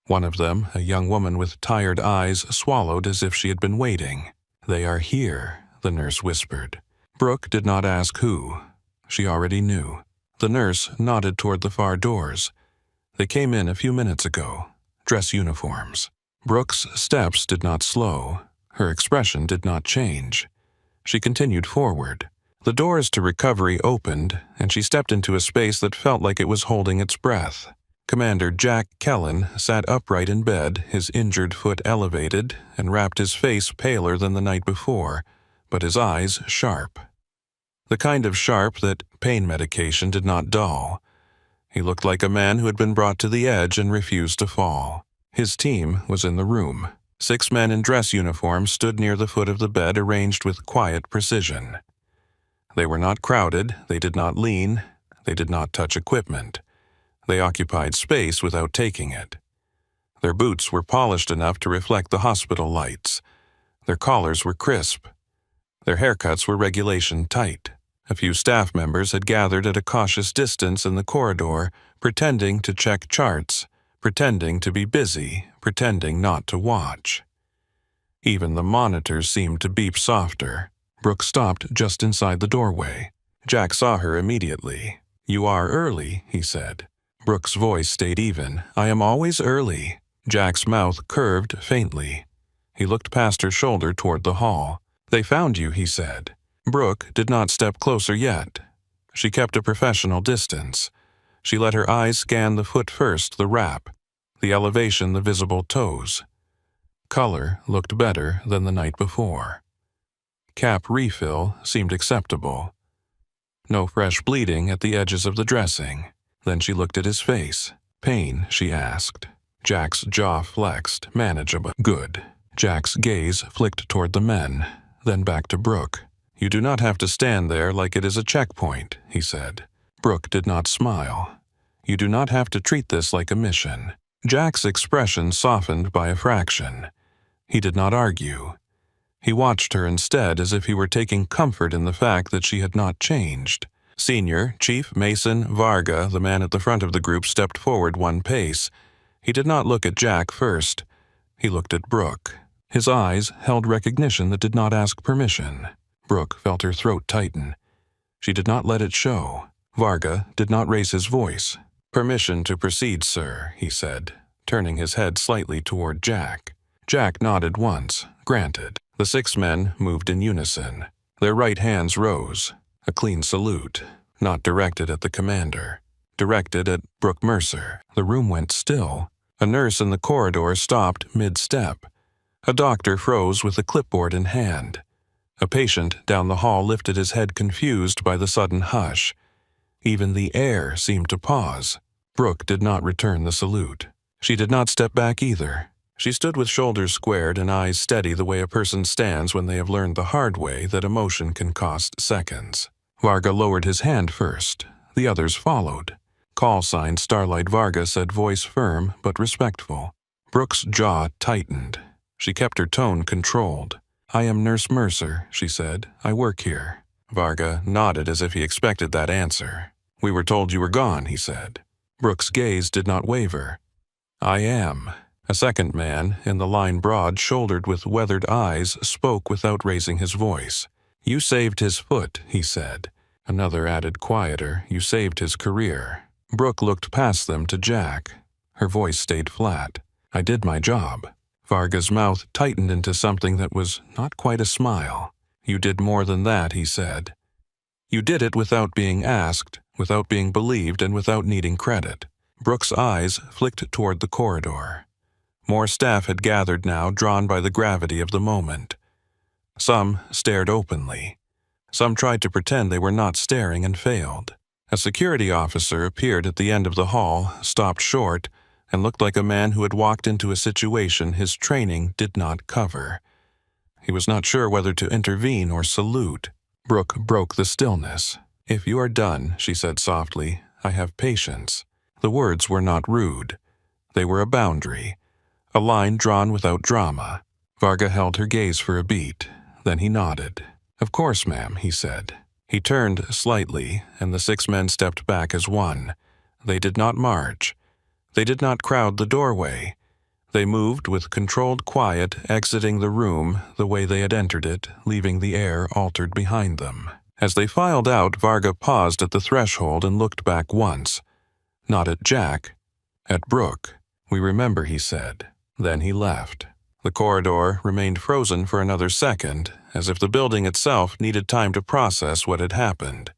One of them, a young woman with tired eyes, swallowed as if she had been waiting. "They are here," the nurse whispered. Brooke did not ask who. She already knew. The nurse nodded toward the far doors. They came in a few minutes ago. Dress uniforms. Brooke's steps did not slow. Her expression did not change. She continued forward. The doors to recovery opened, and she stepped into a space that felt like it was holding its breath. Commander Jack Kellen sat upright in bed, his injured foot elevated, and wrapped his face paler than the night before, but his eyes sharp. The kind of sharp that pain medication did not dull. He looked like a man who had been brought to the edge and refused to fall. His team was in the room. 6 men in dress uniforms stood near the foot of the bed, arranged with quiet precision. They were not crowded, they did not lean, they did not touch equipment. They occupied space without taking it. Their boots were polished enough to reflect the hospital lights. Their collars were crisp. Their haircuts were regulation tight. A few staff members had gathered at a cautious distance in the corridor, pretending to check charts, pretending to be busy, pretending not to watch. Even the monitors seemed to beep softer. Brooke stopped just inside the doorway. Jack saw her immediately. "You are early," he said. Brooke's voice stayed even. "I am always early." Jack's mouth curved faintly. He looked past her shoulder toward the hall. "They found you," he said. Brooke did not step closer yet. She kept a professional distance. She let her eyes scan the foot first, the wrap, the elevation, the visible toes. Color looked better than the night before. Cap refill seemed acceptable. No fresh bleeding at the edges of the dressing. Then she looked at his face. "Pain?" she asked. Jack's jaw flexed. "Manageable." "Good." Jack's gaze flicked toward the men, then back to Brooke. "You do not have to stand there like it is a checkpoint," he said. Brooke did not smile. "You do not have to treat this like a mission." Jack's expression softened by a fraction. He did not argue. He watched her instead as if he were taking comfort in the fact that she had not changed. Senior Chief Mason Varga, the man at the front of the group, stepped forward 1 pace. He did not look at Jack first. He looked at Brooke. His eyes held recognition that did not ask permission. Brooke felt her throat tighten. She did not let it show. Varga did not raise his voice. "Permission to proceed, sir," he said, turning his head slightly toward Jack. Jack nodded once. "Granted." The 6 men moved in unison. Their right hands rose. A clean salute, not directed at the commander. Directed at Brooke Mercer. The room went still. A nurse in the corridor stopped mid-step. A doctor froze with a clipboard in hand. A patient down the hall lifted his head, confused by the sudden hush. Even the air seemed to pause. Brooke did not return the salute. She did not step back either. She stood with shoulders squared and eyes steady, the way a person stands when they have learned the hard way that emotion can cost seconds. Varga lowered his hand first. The others followed. "Call sign Starlight." Varga said, voice firm but respectful. Brooke's jaw tightened. She kept her tone controlled. "I am Nurse Mercer," she said. "I work here." Varga nodded as if he expected that answer. "We were told you were gone," he said. Brooke's gaze did not waver. "I am." A second man, in the line broad-shouldered with weathered eyes, spoke without raising his voice. "You saved his foot," he said. Another added quieter, "You saved his career." Brooke looked past them to Jack. Her voice stayed flat. "I did my job." Varga's mouth tightened into something that was not quite a smile. "You did more than that," he said. You did it without being asked, without being believed, and without needing credit. Brooke's eyes flicked toward the corridor. More staff had gathered now, drawn by the gravity of the moment. Some stared openly. Some tried to pretend they were not staring and failed. A security officer appeared at the end of the hall, stopped short, and looked like a man who had walked into a situation his training did not cover. He was not sure whether to intervene or salute. Brooke broke the stillness. "If you are done," she said softly, "I have patience." The words were not rude. They were a boundary, a line drawn without drama. Varga held her gaze for a beat. Then he nodded. "Of course, ma'am," he said. He turned slightly, and the 6 men stepped back as one. They did not march. They did not crowd the doorway. They moved with controlled quiet, exiting the room the way they had entered it, leaving the air altered behind them. As they filed out, Varga paused at the threshold and looked back once. Not at Jack, at Brooke. "We remember," he said. Then he left. The corridor remained frozen for another second, as if the building itself needed time to process what had happened.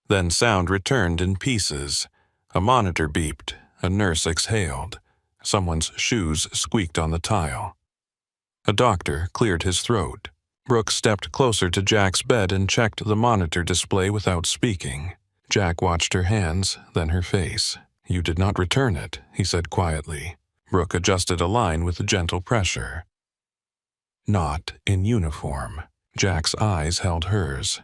Then sound returned in pieces. A monitor beeped. A nurse exhaled. Someone's shoes squeaked on the tile. A doctor cleared his throat. Brooke stepped closer to Jack's bed and checked the monitor display without speaking. Jack watched her hands, then her face. "You did not return it," he said quietly. Brooke adjusted a line with gentle pressure. "Not in uniform." Jack's eyes held hers.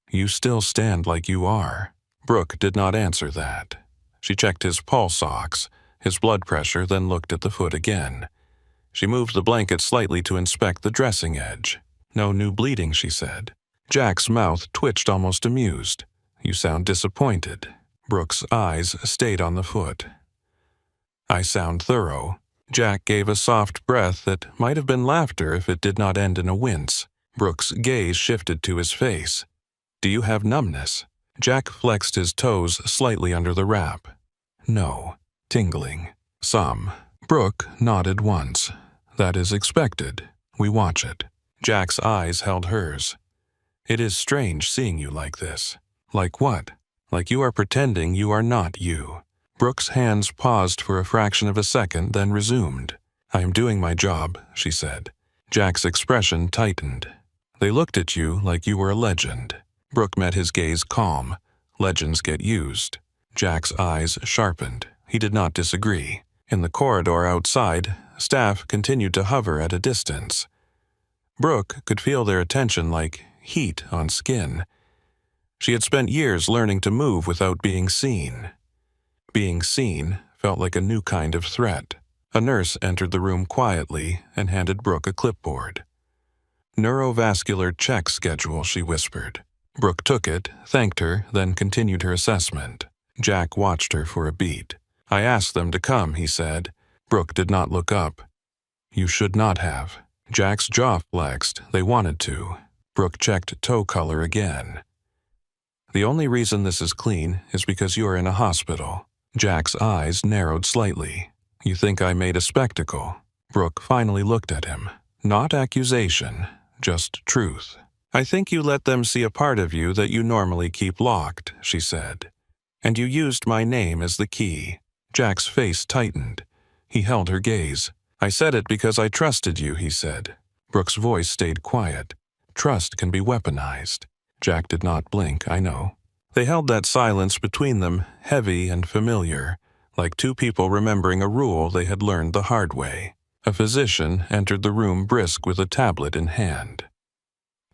"You still stand like you are." Brooke did not answer that. She checked his pulse ox, his blood pressure, then looked at the foot again. She moved the blanket slightly to inspect the dressing edge. "No new bleeding," she said. Jack's mouth twitched, almost amused. "You sound disappointed." Brooke's eyes stayed on the foot. "I sound thorough." Jack gave a soft breath that might have been laughter if it did not end in a wince. Brooke's gaze shifted to his face. "Do you have numbness?" Jack flexed his toes slightly under the wrap. "No." Tingling. "Some." Brooke nodded once. "That is expected. We watch it." Jack's eyes held hers. "It is strange seeing you like this." "Like what?" "Like you are pretending you are not you." Brooke's hands paused for a fraction of a second, then resumed. "I am doing my job," she said. Jack's expression tightened. "They looked at you like you were a legend." Brooke met his gaze calm. Legends get used. Jack's eyes sharpened. He did not disagree. In the corridor outside, staff continued to hover at a distance. Brooke could feel their attention like heat on skin. She had spent years learning to move without being seen. Being seen felt like a new kind of threat. A nurse entered the room quietly and handed Brooke a clipboard. "Neurovascular check schedule," she whispered. Brooke took it, thanked her, then continued her assessment. Jack watched her for a beat. "I asked them to come," he said. Brooke did not look up. "You should not have." Jack's jaw flexed. They wanted to. Brooke checked toe color again. "The only reason this is clean is because you are in a hospital." Jack's eyes narrowed slightly. "You think I made a spectacle?" Brooke finally looked at him. Not accusation, just truth. "I think you let them see a part of you that you normally keep locked," she said. "And you used my name as the key." Jack's face tightened. He held her gaze. "I said it because I trusted you," he said. Brooke's voice stayed quiet. "Trust can be weaponized." Jack did not blink, "I know." They held that silence between them, heavy and familiar, like two people remembering a rule they had learned the hard way. A physician entered the room brisk with a tablet in hand.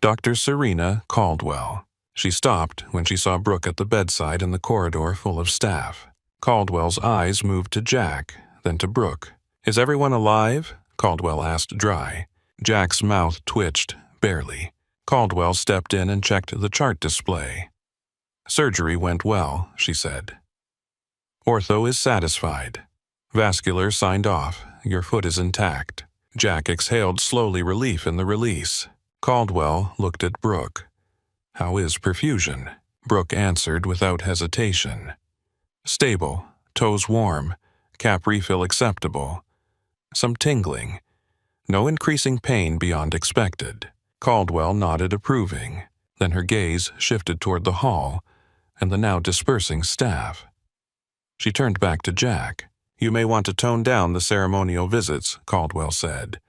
Dr. Serena Caldwell. She stopped when she saw Brooke at the bedside in the corridor full of staff. Caldwell's eyes moved to Jack, then to Brooke. "Is everyone alive?" Caldwell asked dry. Jack's mouth twitched, barely. Caldwell stepped in and checked the chart display. "Surgery went well," she said. "Ortho is satisfied. Vascular signed off. Your foot is intact." Jack exhaled slowly, relief in the release. Caldwell looked at Brooke. "How is perfusion?" Brooke answered without hesitation. "Stable, toes warm, cap refill acceptable. Some tingling. No increasing pain beyond expected." Caldwell nodded approving. Then her gaze shifted toward the hall and the now dispersing staff. She turned back to Jack. "You may want to tone down the ceremonial visits," Caldwell said.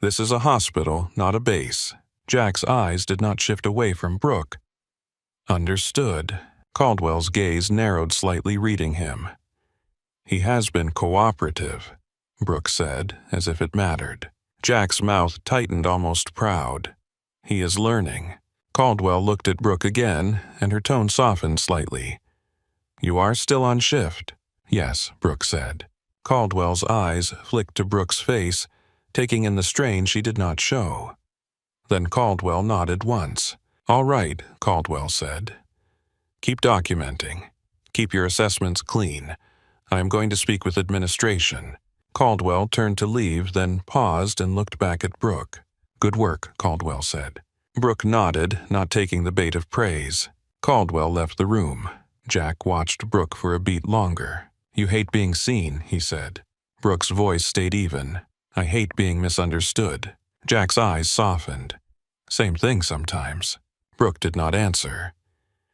"This is a hospital, not a base." Jack's eyes did not shift away from Brooke. "Understood." Caldwell's gaze narrowed slightly, reading him. "He has been cooperative," Brooke said, as if it mattered. Jack's mouth tightened, almost proud. "He is learning." Caldwell looked at Brooke again, and her tone softened slightly. "You are still on shift?" "Yes," Brooke said. Caldwell's eyes flicked to Brooke's face, taking in the strain she did not show. Then Caldwell nodded once. "All right," Caldwell said. "Keep documenting. Keep your assessments clean. I am going to speak with administration." Caldwell turned to leave, then paused and looked back at Brooke. "Good work," Caldwell said. Brooke nodded, not taking the bait of praise. Caldwell left the room. Jack watched Brooke for a beat longer. "You hate being seen," he said. Brooke's voice stayed even. "I hate being misunderstood." Jack's eyes softened. "Same thing sometimes." Brooke did not answer.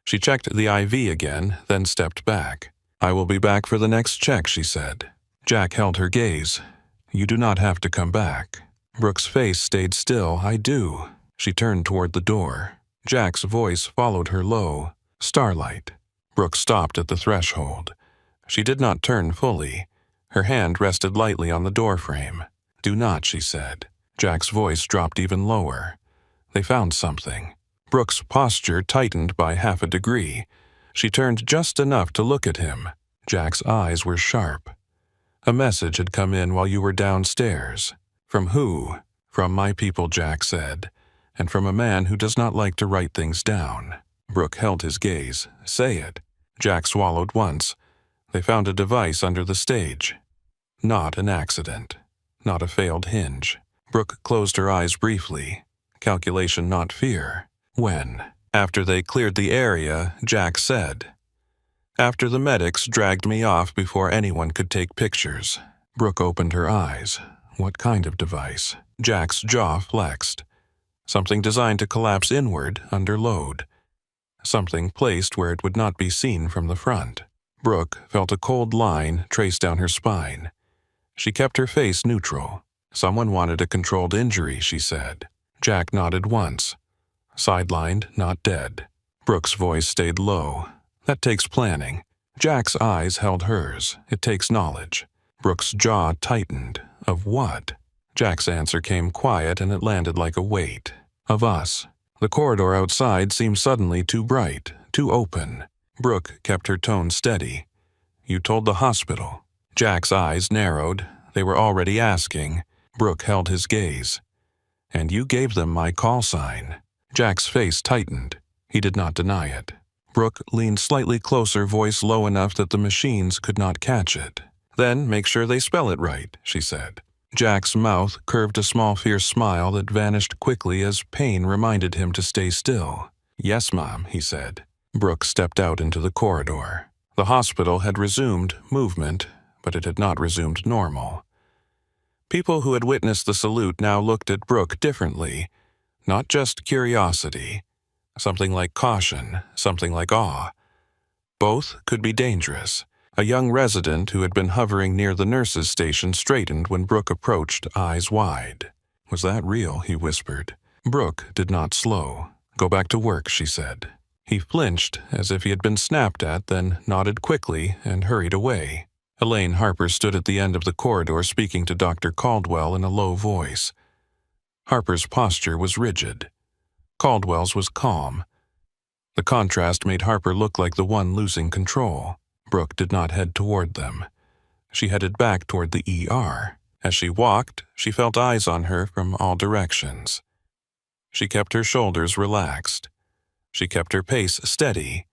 She checked the IV again, then stepped back. "I will be back for the next check," she said. Jack held her gaze. "You do not have to come back." Brooke's face stayed still. "I do." She turned toward the door. Jack's voice followed her low. "Starlight." Brooke stopped at the threshold. She did not turn fully. Her hand rested lightly on the doorframe. "Do not," she said. Jack's voice dropped even lower. "They found something." Brooke's posture tightened by half a degree. She turned just enough to look at him. Jack's eyes were sharp. "A message had come in while you were downstairs." "From who?" "From my people," Jack said, "and from a man who does not like to write things down." Brooke held his gaze. "Say it." Jack swallowed once. "They found a device under the stage." "Not an accident. Not a failed hinge." Brooke closed her eyes briefly. "Calculation, not fear." "When?" "After they cleared the area," Jack said. "After the medics dragged me off before anyone could take pictures." Brooke opened her eyes. "What kind of device?" Jack's jaw flexed. "Something designed to collapse inward under load. Something placed where it would not be seen from the front." Brooke felt a cold line trace down her spine. She kept her face neutral. "Someone wanted a controlled injury," she said. Jack nodded once. "Sidelined, not dead." Brooke's voice stayed low. "That takes planning." Jack's eyes held hers. "It takes knowledge." Brooke's jaw tightened. "Of what?" Jack's answer came quiet, and it landed like a weight. "Of us." The corridor outside seemed suddenly too bright, too open. Brooke kept her tone steady. "You told the hospital." Jack's eyes narrowed. They were already asking. Brooke held his gaze. "And you gave them my call sign." Jack's face tightened. He did not deny it. Brooke leaned slightly closer, voice low enough that the machines could not catch it. "Then make sure they spell it right," she said. Jack's mouth curved a small fierce smile that vanished quickly as pain reminded him to stay still. "Yes, Mom," he said. Brooke stepped out into the corridor. The hospital had resumed movement, but it had not resumed normal. People who had witnessed the salute now looked at Brooke differently. Not just curiosity. Something like caution, something like awe. Both could be dangerous. A young resident who had been hovering near the nurse's station straightened when Brooke approached, eyes wide. "Was that real?" he whispered. Brooke did not slow. "Go back to work," she said. He flinched, as if he had been snapped at, then nodded quickly and hurried away. Elaine Harper stood at the end of the corridor speaking to Dr. Caldwell in a low voice. Harper's posture was rigid. Caldwell's was calm. The contrast made Harper look like the one losing control. Brooke did not head toward them. She headed back toward the ER. As she walked, she felt eyes on her from all directions. She kept her shoulders relaxed. She kept her pace steady.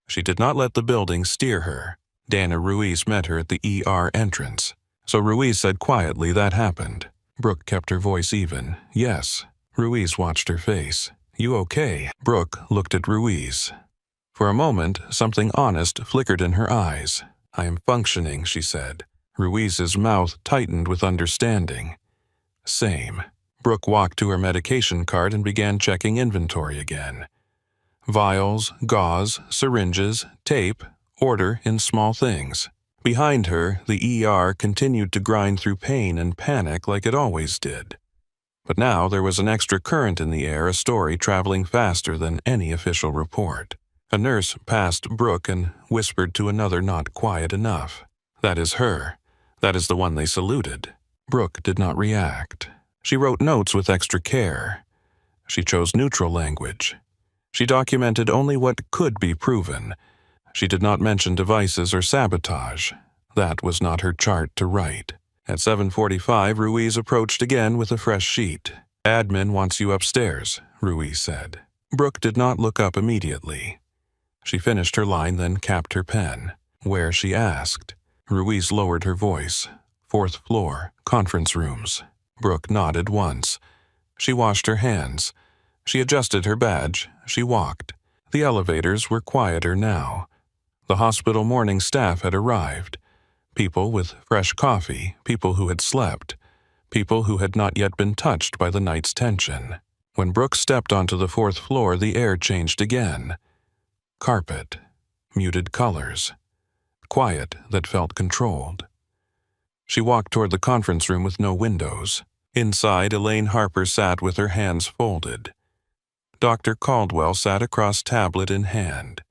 She did not let the building steer her. Dana Ruiz met her at the ER entrance. So Ruiz said quietly that happened. Brooke kept her voice even. "Yes." Ruiz watched her face. "You okay?" Brooke looked at Ruiz. For a moment, something honest flickered in her eyes. "I am functioning," she said. Ruiz's mouth tightened with understanding. "Same." Brooke walked to her medication cart and began checking inventory again. Vials, gauze, syringes, tape, order in small things. Behind her, the ER continued to grind through pain and panic like it always did. But now there was an extra current in the air, a story traveling faster than any official report. A nurse passed Brooke and whispered to another not quiet enough. "That is her. That is the one they saluted." Brooke did not react. She wrote notes with extra care. She chose neutral language. She documented only what could be proven. She did not mention devices or sabotage. That was not her chart to write. At 7:45, Ruiz approached again with a fresh sheet. "Admin wants you upstairs," Ruiz said. Brooke did not look up immediately. She finished her line, then capped her pen. "Where?" she asked. Ruiz lowered her voice. "4th floor, conference rooms." Brooke nodded once. She washed her hands. She adjusted her badge. She walked. The elevators were quieter now. The hospital morning staff had arrived. People with fresh coffee, people who had slept, people who had not yet been touched by the night's tension. When Brooke stepped onto the 4th floor, the air changed again. Carpet, muted colors, quiet that felt controlled. She walked toward the conference room with no windows. Inside, Elaine Harper sat with her hands folded. Dr. Caldwell sat across, tablet in hand.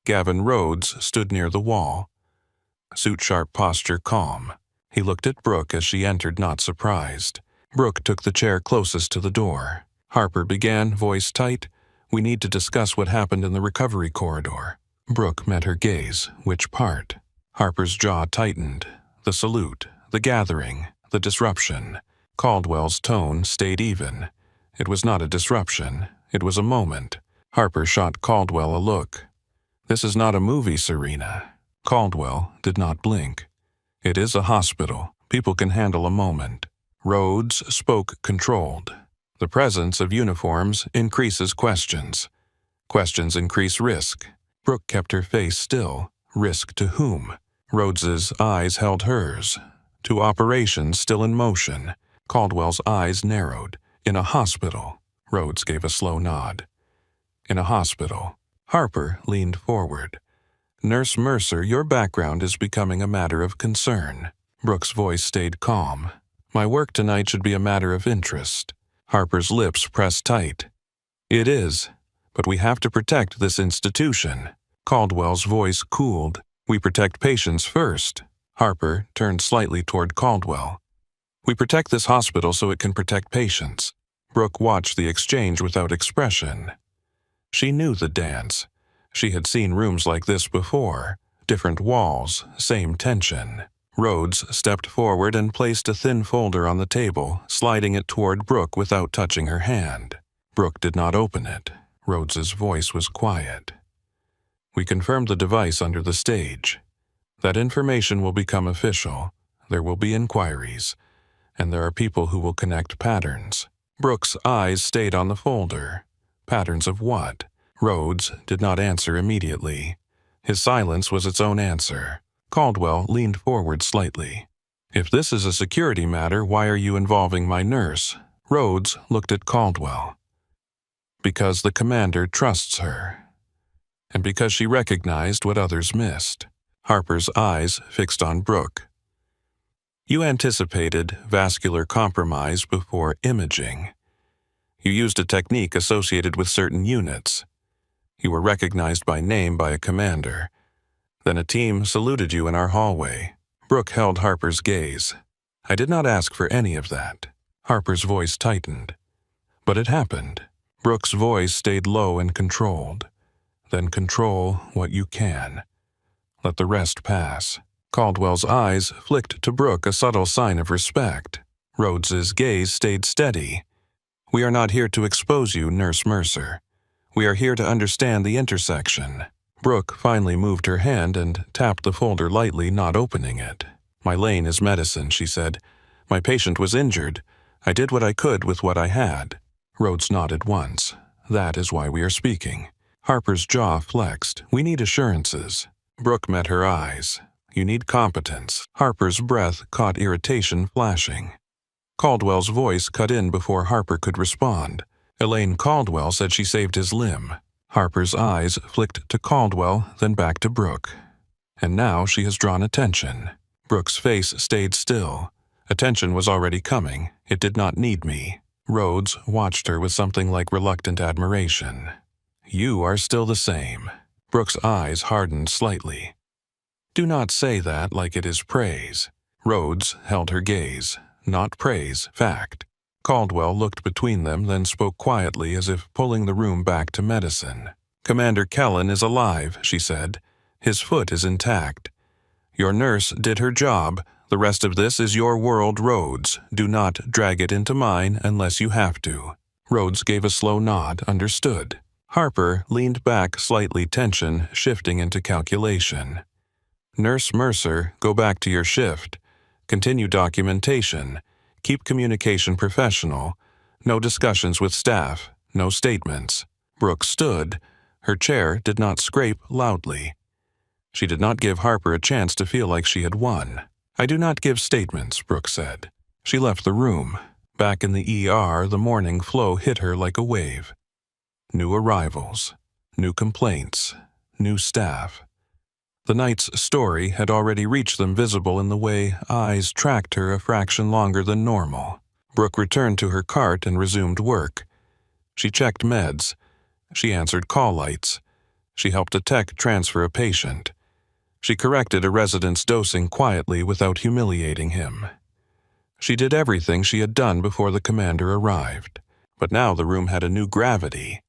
Gavin Rhodes stood near the wall. Suit-sharp posture calm. He looked at Brooke as she entered, not surprised. Brooke took the chair closest to the door. Harper began, voice tight. "We need to discuss what happened in the recovery corridor." Brooke met her gaze. "Which part?" Harper's jaw tightened. The salute, the gathering, the disruption. Caldwell's tone stayed even. It was not a disruption. It was a moment. Harper shot Caldwell a look. "This is not a movie, Serena." Caldwell did not blink. "It is a hospital. People can handle a moment." Rhodes spoke controlled. "The presence of uniforms increases questions. Questions increase risk." Brooke kept her face still. Risk to whom? Rhodes's eyes held hers. To operations still in motion. Caldwell's eyes narrowed. "In a hospital." Rhodes gave a slow nod. "In a hospital." Harper leaned forward. "Nurse Mercer, your background is becoming a matter of concern." Brooke's voice stayed calm. "My work tonight should be a matter of interest." Harper's lips pressed tight. "It is, but we have to protect this institution." Caldwell's voice cooled. "We protect patients first." Harper turned slightly toward Caldwell. "We protect this hospital so it can protect patients." Brooke watched the exchange without expression. She knew the dance. She had seen rooms like this before. Different walls, same tension. Rhodes stepped forward and placed a thin folder on the table, sliding it toward Brooke without touching her hand. Brooke did not open it. Rhodes's voice was quiet. "We confirmed the device under the stage. That information will become official. There will be inquiries, and there are people who will connect patterns." Brooke's eyes stayed on the folder. Patterns of what? Rhodes did not answer immediately. His silence was its own answer. Caldwell leaned forward slightly. "If this is a security matter, why are you involving my nurse?" Rhodes looked at Caldwell. "Because the commander trusts her, and because she recognized what others missed." Harper's eyes fixed on Brooke. "You anticipated vascular compromise before imaging. You used a technique associated with certain units. You were recognized by name by a commander. Then a team saluted you in our hallway." Brooke held Harper's gaze. "I did not ask for any of that." Harper's voice tightened. "But it happened." Brooke's voice stayed low and controlled. "Then control what you can. Let the rest pass." Caldwell's eyes flicked to Brooke, a subtle sign of respect. Rhodes's gaze stayed steady. "We are not here to expose you, Nurse Mercer. We are here to understand the intersection." Brooke finally moved her hand and tapped the folder lightly, not opening it. "My lane is medicine," she said. "My patient was injured. I did what I could with what I had." Rhodes nodded once. "That is why we are speaking." Harper's jaw flexed. "We need assurances." Brooke met her eyes. "You need competence." Harper's breath caught irritation flashing. Caldwell's voice cut in before Harper could respond. "Elaine Caldwell said she saved his limb." Harper's eyes flicked to Caldwell, then back to Brooke. And now she has drawn attention. Brooke's face stayed still. Attention was already coming. It did not need me. Rhodes watched her with something like reluctant admiration. You are still the same. Brooke's eyes hardened slightly. Do not say that like it is praise. Rhodes held her gaze. Not praise, fact. Caldwell looked between them, then spoke quietly as if pulling the room back to medicine. Commander Kellen is alive, she said. His foot is intact. Your nurse did her job. The rest of this is your world, Rhodes. Do not drag it into mine unless you have to. Rhodes gave a slow nod, understood. Harper leaned back slightly, tension shifting into calculation. Nurse Mercer, go back to your shift. Continue documentation. Keep communication professional. No discussions with staff. No statements. Brooke stood. Her chair did not scrape loudly. She did not give Harper a chance to feel like she had won. I do not give statements, Brooke said. She left the room. Back in the ER, the morning flow hit her like a wave. New arrivals. New complaints. New staff. The night's story had already reached them, visible in the way eyes tracked her a fraction longer than normal. Brooke returned to her cart and resumed work. She checked meds. She answered call lights. She helped a tech transfer a patient. She corrected a resident's dosing quietly without humiliating him. She did everything she had done before the commander arrived. But now the room had a new gravity.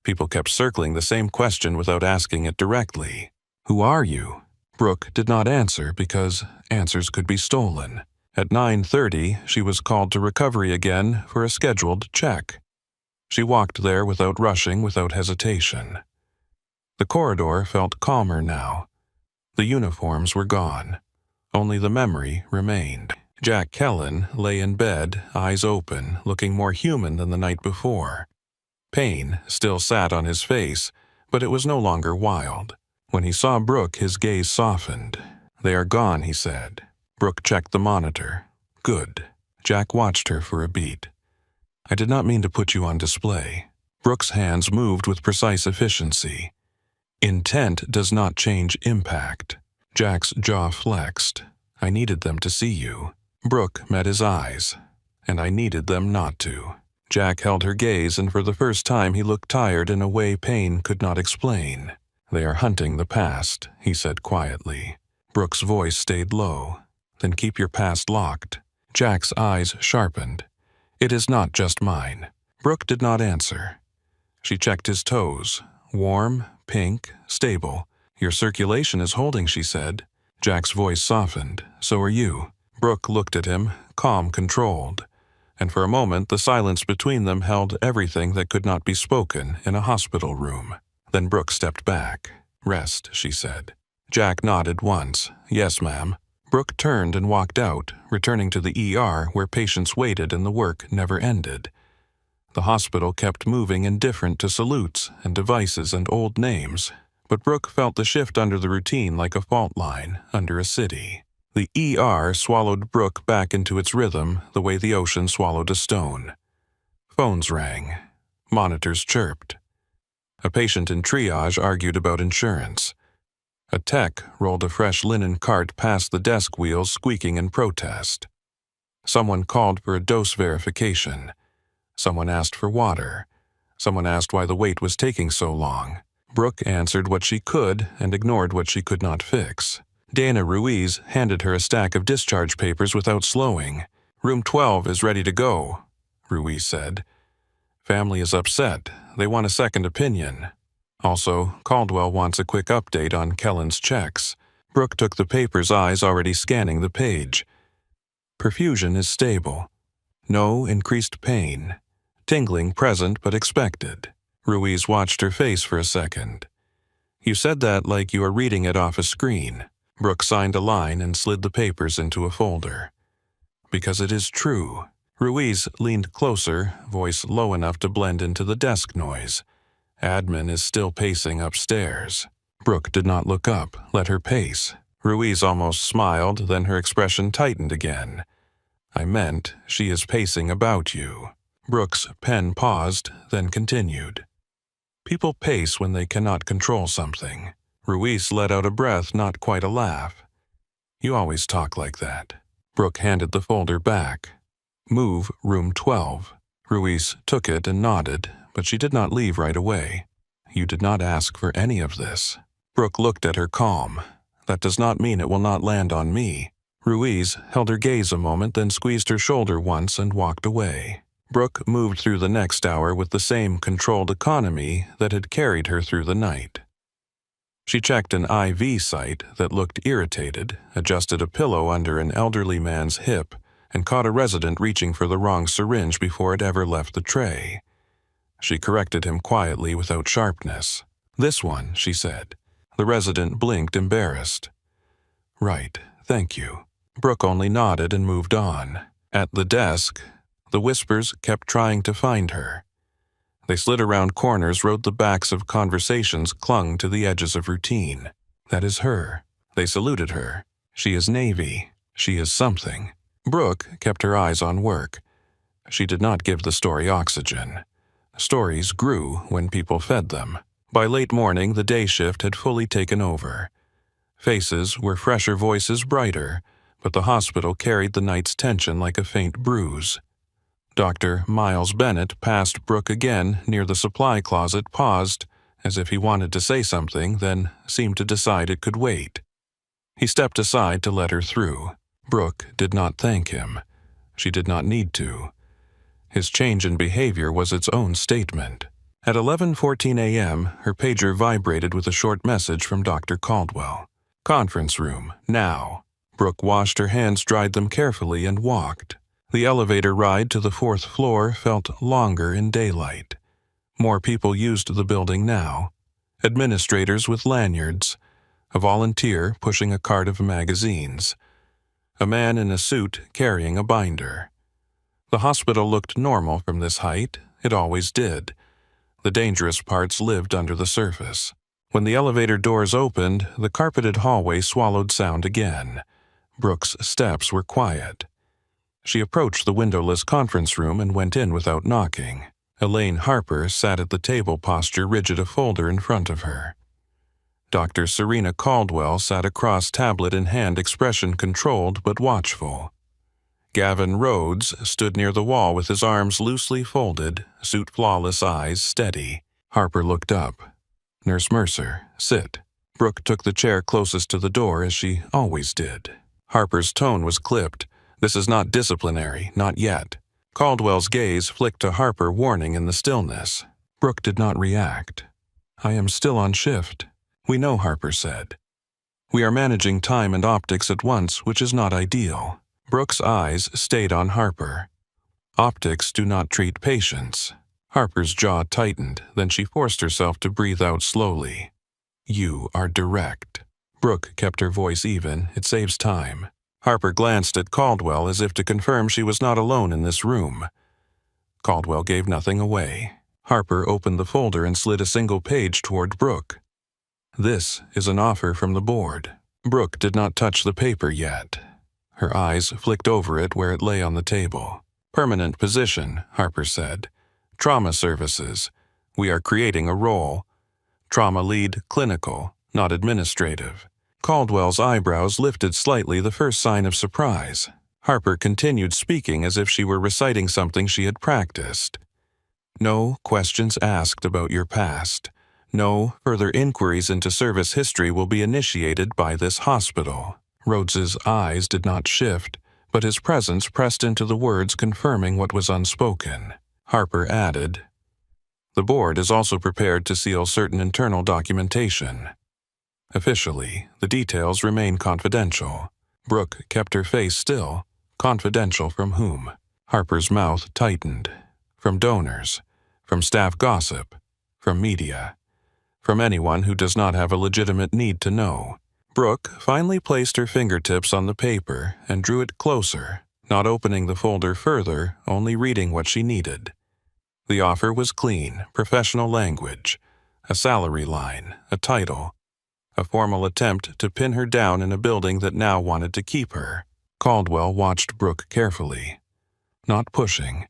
People kept circling the same question without asking it directly. Who are you? Brooke did not answer because answers could be stolen. At 9:30, she was called to recovery again for a scheduled check. She walked there without rushing, without hesitation. The corridor felt calmer now. The uniforms were gone. Only the memory remained. Jack Kellen lay in bed, eyes open, looking more human than the night before. Pain still sat on his face, but it was no longer wild. When he saw Brooke, his gaze softened. They are gone, he said. Brooke checked the monitor. Good. Jack watched her for a beat. I did not mean to put you on display. Brooke's hands moved with precise efficiency. Intent does not change impact. Jack's jaw flexed. I needed them to see you. Brooke met his eyes, and I needed them not to. Jack held her gaze, and for the first time he looked tired in a way pain could not explain. They are hunting the past, he said quietly. Brooke's voice stayed low. Then keep your past locked. Jack's eyes sharpened. It is not just mine. Brooke did not answer. She checked his toes. Warm, pink, stable. Your circulation is holding, she said. Jack's voice softened. So are you. Brooke looked at him, calm, controlled. And for a moment the silence between them held everything that could not be spoken in a hospital room. Then Brooke stepped back. Rest, she said. Jack nodded once. Yes, ma'am. Brooke turned and walked out, returning to the ER where patients waited and the work never ended. The hospital kept moving, indifferent to salutes and devices and old names, but Brooke felt the shift under the routine like a fault line under a city. The ER swallowed Brooke back into its rhythm the way the ocean swallowed a stone. Phones rang. Monitors chirped. A patient in triage argued about insurance. A tech rolled a fresh linen cart past the desk wheels, squeaking in protest. Someone called for a dose verification. Someone asked for water. Someone asked why the wait was taking so long. Brooke answered what she could and ignored what she could not fix. Dana Ruiz handed her a stack of discharge papers without slowing. Room 12 is ready to go, Ruiz said. Family is upset. They want a second opinion. Also, Caldwell wants a quick update on Kellen's checks. Brooke took the papers, eyes already scanning the page. Perfusion is stable. No increased pain. Tingling present but expected. Ruiz watched her face for a second. You said that like you are reading it off a screen. Brooke signed a line and slid the papers into a folder. Because it is true. Ruiz leaned closer, voice low enough to blend into the desk noise. Admin is still pacing upstairs. Brooke did not look up, let her pace. Ruiz almost smiled, then her expression tightened again. I meant she is pacing about you. Brooke's pen paused, then continued. People pace when they cannot control something. Ruiz let out a breath, not quite a laugh. You always talk like that. Brooke handed the folder back. Move room 12. Ruiz took it and nodded, but she did not leave right away. You did not ask for any of this. Brooke looked at her calm. That does not mean it will not land on me. Ruiz held her gaze a moment, then squeezed her shoulder once and walked away. Brooke moved through the next hour with the same controlled economy that had carried her through the night. She checked an IV site that looked irritated, adjusted a pillow under an elderly man's hip, and caught a resident reaching for the wrong syringe before it ever left the tray. She corrected him quietly without sharpness. This one, she said. The resident blinked, embarrassed. Right, thank you. Brooke only nodded and moved on. At the desk, the whispers kept trying to find her. They slid around corners, rode the backs of conversations, clung to the edges of routine. That is her. They saluted her. She is Navy. She is something. Brooke kept her eyes on work. She did not give the story oxygen. Stories grew when people fed them. By late morning, the day shift had fully taken over. Faces were fresher, voices brighter, but the hospital carried the night's tension like a faint bruise. Dr. Miles Bennett passed Brooke again near the supply closet, paused, as if he wanted to say something, then seemed to decide it could wait. He stepped aside to let her through. Brooke did not thank him. She did not need to. His change in behavior was its own statement. At 11:14 a.m., her pager vibrated with a short message from Dr. Caldwell. Conference room, now. Brooke washed her hands, dried them carefully, and walked. The elevator ride to the 4th floor felt longer in daylight. More people used the building now. Administrators with lanyards. A volunteer pushing a cart of magazines. A man in a suit carrying a binder. The hospital looked normal from this height. It always did. The dangerous parts lived under the surface. When the elevator doors opened, the carpeted hallway swallowed sound again. Brooke's steps were quiet. She approached the windowless conference room and went in without knocking. Elaine Harper sat at the table, posture rigid, a folder in front of her. Dr. Serena Caldwell sat across, tablet in hand, expression controlled but watchful. Gavin Rhodes stood near the wall with his arms loosely folded, suit flawless, eyes steady. Harper looked up. Nurse Mercer, sit. Brooke took the chair closest to the door, as she always did. Harper's tone was clipped. This is not disciplinary, not yet. Caldwell's gaze flicked to Harper, warning in the stillness. Brooke did not react. I am still on shift. We know, Harper said. We are managing time and optics at once, which is not ideal. Brooke's eyes stayed on Harper. Optics do not treat patients. Harper's jaw tightened, then she forced herself to breathe out slowly. You are direct. Brooke kept her voice even. It saves time. Harper glanced at Caldwell as if to confirm she was not alone in this room. Caldwell gave nothing away. Harper opened the folder and slid a single page toward Brooke. This is an offer from the board. Brooke did not touch the paper yet. Her eyes flicked over it where it lay on the table. Permanent position, Harper said. Trauma services. We are creating a role. Trauma lead, clinical, not administrative. Caldwell's eyebrows lifted slightly, the first sign of surprise. Harper continued speaking as if she were reciting something she had practiced. No questions asked about your past. No further inquiries into service history will be initiated by this hospital. Rhodes's eyes did not shift, but his presence pressed into the words, confirming what was unspoken. Harper added, the board is also prepared to seal certain internal documentation. Officially, the details remain confidential. Brooke kept her face still. Confidential from whom? Harper's mouth tightened. From donors. From staff gossip. From media. From anyone who does not have a legitimate need to know. Brooke finally placed her fingertips on the paper and drew it closer, not opening the folder further, only reading what she needed. The offer was clean, professional language. A salary line, a title. A formal attempt to pin her down in a building that now wanted to keep her. Caldwell watched Brooke carefully. Not pushing.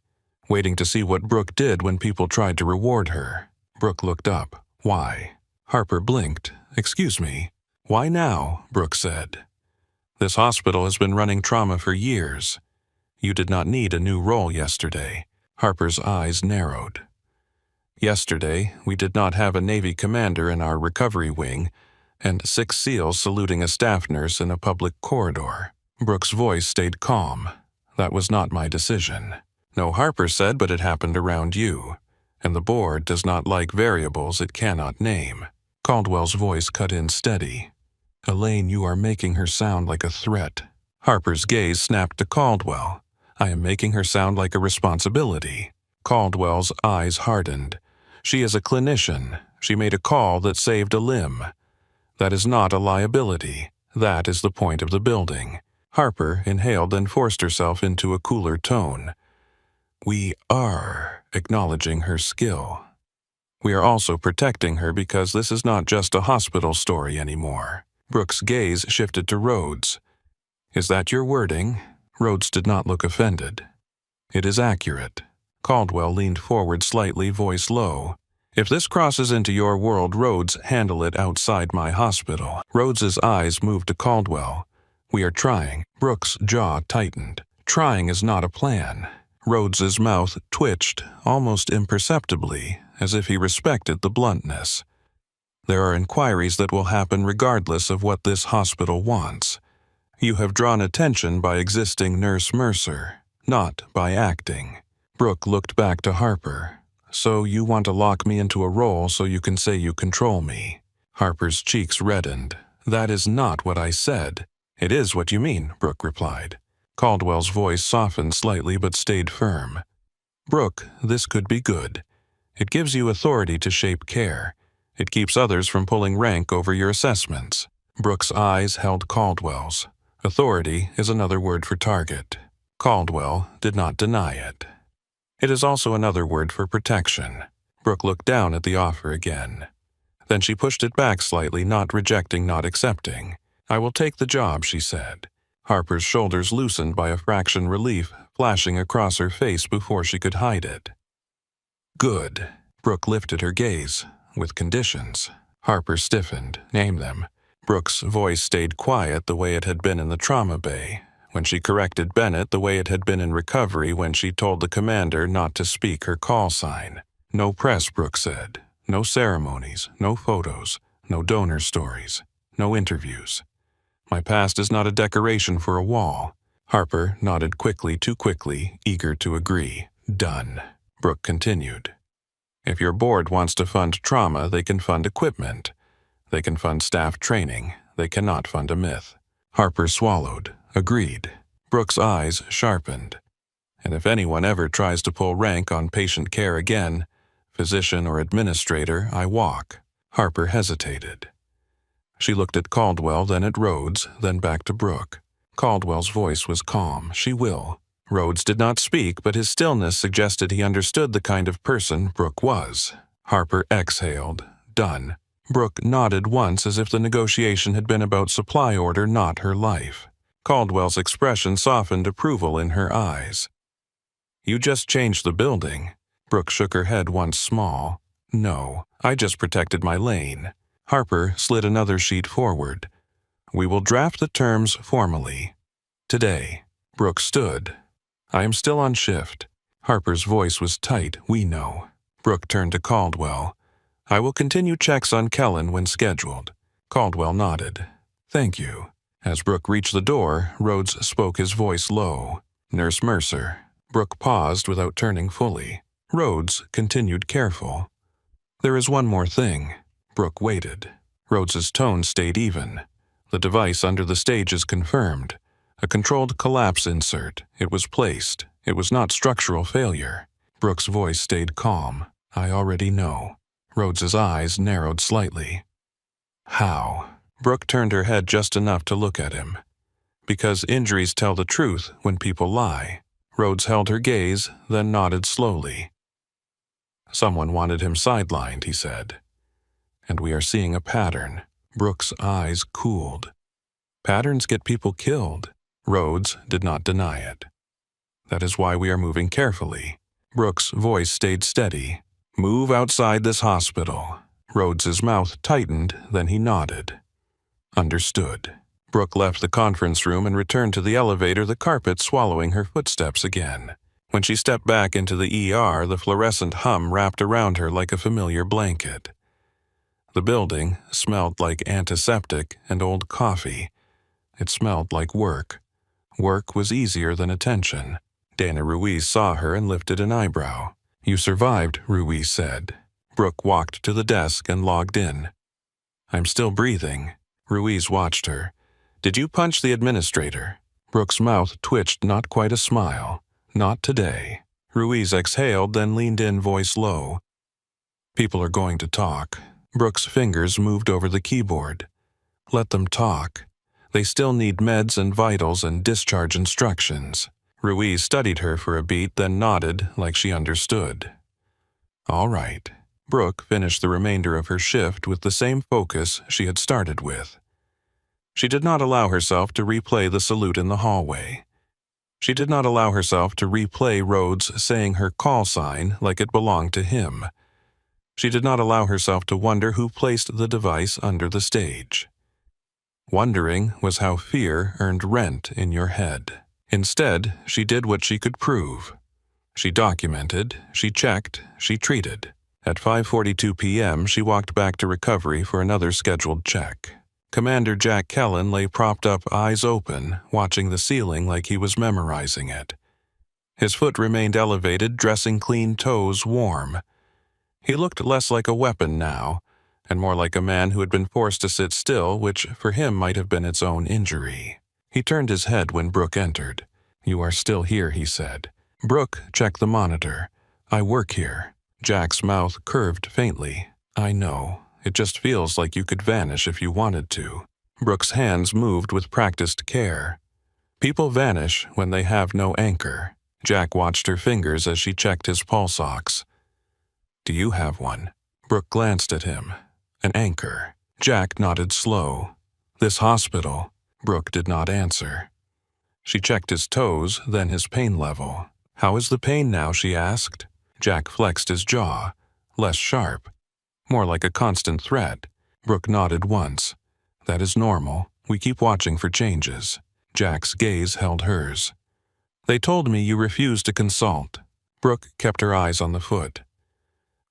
Waiting to see what Brooke did when people tried to reward her. Brooke looked up. Why? Harper blinked. Excuse me. Why now? Brooke said. This hospital has been running trauma for years. You did not need a new role yesterday. Harper's eyes narrowed. Yesterday, we did not have a Navy commander in our recovery wing and 6 SEALs saluting a staff nurse in a public corridor. Brooke's voice stayed calm. That was not my decision. No, Harper said, but it happened around you. And the board does not like variables it cannot name. Caldwell's voice cut in steady. Elaine, you are making her sound like a threat. Harper's gaze snapped to Caldwell. I am making her sound like a responsibility. Caldwell's eyes hardened. She is a clinician. She made a call that saved a limb. That is not a liability. That is the point of the building. Harper inhaled and forced herself into a cooler tone. We are acknowledging her skill. We are also protecting her because this is not just a hospital story anymore. Brooke's gaze shifted to Rhodes. Is that your wording? Rhodes did not look offended. It is accurate. Caldwell leaned forward slightly, voice low. If this crosses into your world, Rhodes, handle it outside my hospital. Rhodes's eyes moved to Caldwell. We are trying. Brooke's jaw tightened. Trying is not a plan. Rhodes's mouth twitched, almost imperceptibly, as if he respected the bluntness. There are inquiries that will happen regardless of what this hospital wants. You have drawn attention by existing Nurse Mercer, not by acting. Brooke looked back to Harper. So you want to lock me into a role so you can say you control me. Harper's cheeks reddened. That is not what I said. It is what you mean, Brooke replied. Caldwell's voice softened slightly but stayed firm. Brooke, this could be good. It gives you authority to shape care. It keeps others from pulling rank over your assessments. Brooke's eyes held Caldwell's. Authority is another word for target. Caldwell did not deny it. It is also another word for protection. Brooke looked down at the offer again. Then she pushed it back slightly, not rejecting, not accepting. I will take the job, she said. Harper's shoulders loosened by a fraction relief, flashing across her face before she could hide it. Good. Brooke lifted her gaze. With conditions. Harper stiffened. Name them. Brooke's voice stayed quiet the way it had been in the trauma bay. When she corrected Bennett the way it had been in recovery when she told the commander not to speak her call sign. No press, Brooke said. No ceremonies, no photos, no donor stories, no interviews. My past is not a decoration for a wall. Harper nodded quickly, too quickly, eager to agree. Done. Brooke continued. If your board wants to fund trauma, they can fund equipment. They can fund staff training. They cannot fund a myth. Harper swallowed. Agreed. Brooke's eyes sharpened. And if anyone ever tries to pull rank on patient care again, physician or administrator, I walk. Harper hesitated. She looked at Caldwell, then at Rhodes, then back to Brooke. Caldwell's voice was calm. She will. Rhodes did not speak, but his stillness suggested he understood the kind of person Brooke was. Harper exhaled. Done. Brooke nodded once as if the negotiation had been about supply order, not her life. Caldwell's expression softened approval in her eyes. You just changed the building. Brooke shook her head once small. No, I just protected my lane. Harper slid another sheet forward. We will draft the terms formally. Today. Brooke stood. I am still on shift. Harper's voice was tight. We know. Brooke turned to Caldwell. I will continue checks on Kellen when scheduled. Caldwell nodded. Thank you. As Brooke reached the door, Rhodes spoke, his voice low. Nurse Mercer. Brooke paused without turning fully. Rhodes continued careful. There is one more thing. Brooke waited. Rhodes's tone stayed even. The device under the stage is confirmed. A controlled collapse insert. It was placed. It was not structural failure. Brooke's voice stayed calm. I already know. Rhodes's eyes narrowed slightly. How? Brooke turned her head just enough to look at him. Because injuries tell the truth when people lie. Rhodes held her gaze, then nodded slowly. Someone wanted him sidelined, he said. And we are seeing a pattern. Brooke's eyes cooled. Patterns get people killed. Rhodes did not deny it. That is why we are moving carefully. Brooke's voice stayed steady. Move outside this hospital. Rhodes's mouth tightened, then he nodded. Understood. Brooke left the conference room and returned to the elevator, the carpet swallowing her footsteps again. When she stepped back into the ER, the fluorescent hum wrapped around her like a familiar blanket. The building smelled like antiseptic and old coffee. It smelled like work. Work was easier than attention. Dana Ruiz saw her and lifted an eyebrow. "You survived," Ruiz said. Brooke walked to the desk and logged in. "I'm still breathing." Ruiz watched her. "Did you punch the administrator?" Brooke's mouth twitched, not quite a smile. "Not today." Ruiz exhaled, then leaned in, voice low. "People are going to talk." Brooke's fingers moved over the keyboard. "Let them talk. They still need meds and vitals and discharge instructions." Ruiz studied her for a beat, then nodded like she understood. "All right." Brooke finished the remainder of her shift with the same focus she had started with. She did not allow herself to replay the salute in the hallway. She did not allow herself to replay Rhodes saying her call sign like it belonged to him. She did not allow herself to wonder who placed the device under the stage. Wondering was how fear earned rent in your head. Instead, she did what she could prove. She documented, she checked, she treated. At 5:42 p.m., she walked back to recovery for another scheduled check. Commander Jack Kellen lay propped up, eyes open, watching the ceiling like he was memorizing it. His foot remained elevated, dressing clean toes warm. He looked less like a weapon now, and more like a man who had been forced to sit still, which for him might have been its own injury. He turned his head when Brooke entered. "You are still here," he said. Brooke checked the monitor. "I work here." Jack's mouth curved faintly. "I know. It just feels like you could vanish if you wanted to." Brooke's hands moved with practiced care. People vanish when they have no anchor. Jack watched her fingers as she checked his pulse ox. "Do you have one?" Brooke glanced at him. "An anchor." Jack nodded slow. "This hospital." Brooke did not answer. She checked his toes, then his pain level. "How is the pain now?" she asked. Jack flexed his jaw. "Less sharp. More like a constant threat." Brooke nodded once. "That is normal. We keep watching for changes." Jack's gaze held hers. "They told me you refused to consult." Brooke kept her eyes on the foot.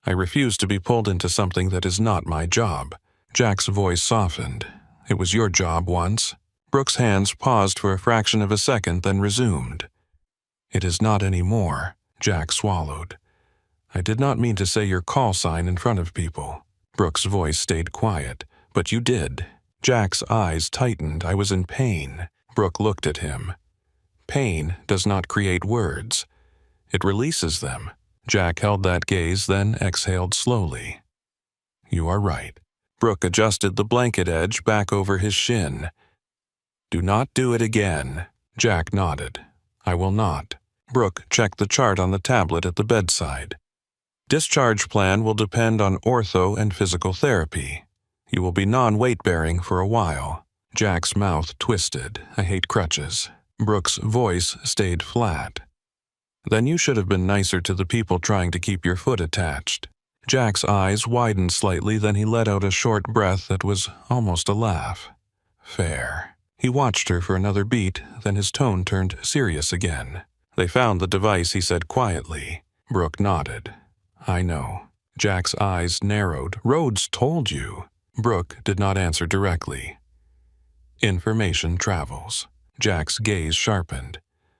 "I refuse to be pulled into something that is not my job." Jack's voice softened. "It was your job once." Brooke's hands paused for a fraction of a second, then resumed. "It is not anymore." Jack swallowed. "I did not mean to say your call sign in front of people." Brooke's voice stayed quiet. "But you did." Jack's eyes tightened. "I was in pain." Brooke looked at him. "Pain does not create words. It releases them." Jack held that gaze, then exhaled slowly. "You are right." Brooke adjusted the blanket edge back over his shin. "Do not do it again." Jack nodded. "I will not." Brooke checked the chart on the tablet at the bedside. "Discharge plan will depend on ortho and physical therapy. You will be non-weight-bearing for a while." Jack's mouth twisted. "I hate crutches." Brooke's voice stayed flat. "Then you should have been nicer to the people trying to keep your foot attached." Jack's eyes widened slightly, then he let out a short breath that was almost a laugh. "Fair." He watched her for another beat, then his tone turned serious again. "They found the device," he said quietly. Brooke nodded. "I know." Jack's eyes narrowed. "Rhodes told you." Brooke did not answer directly. "Information travels." Jack's gaze sharpened.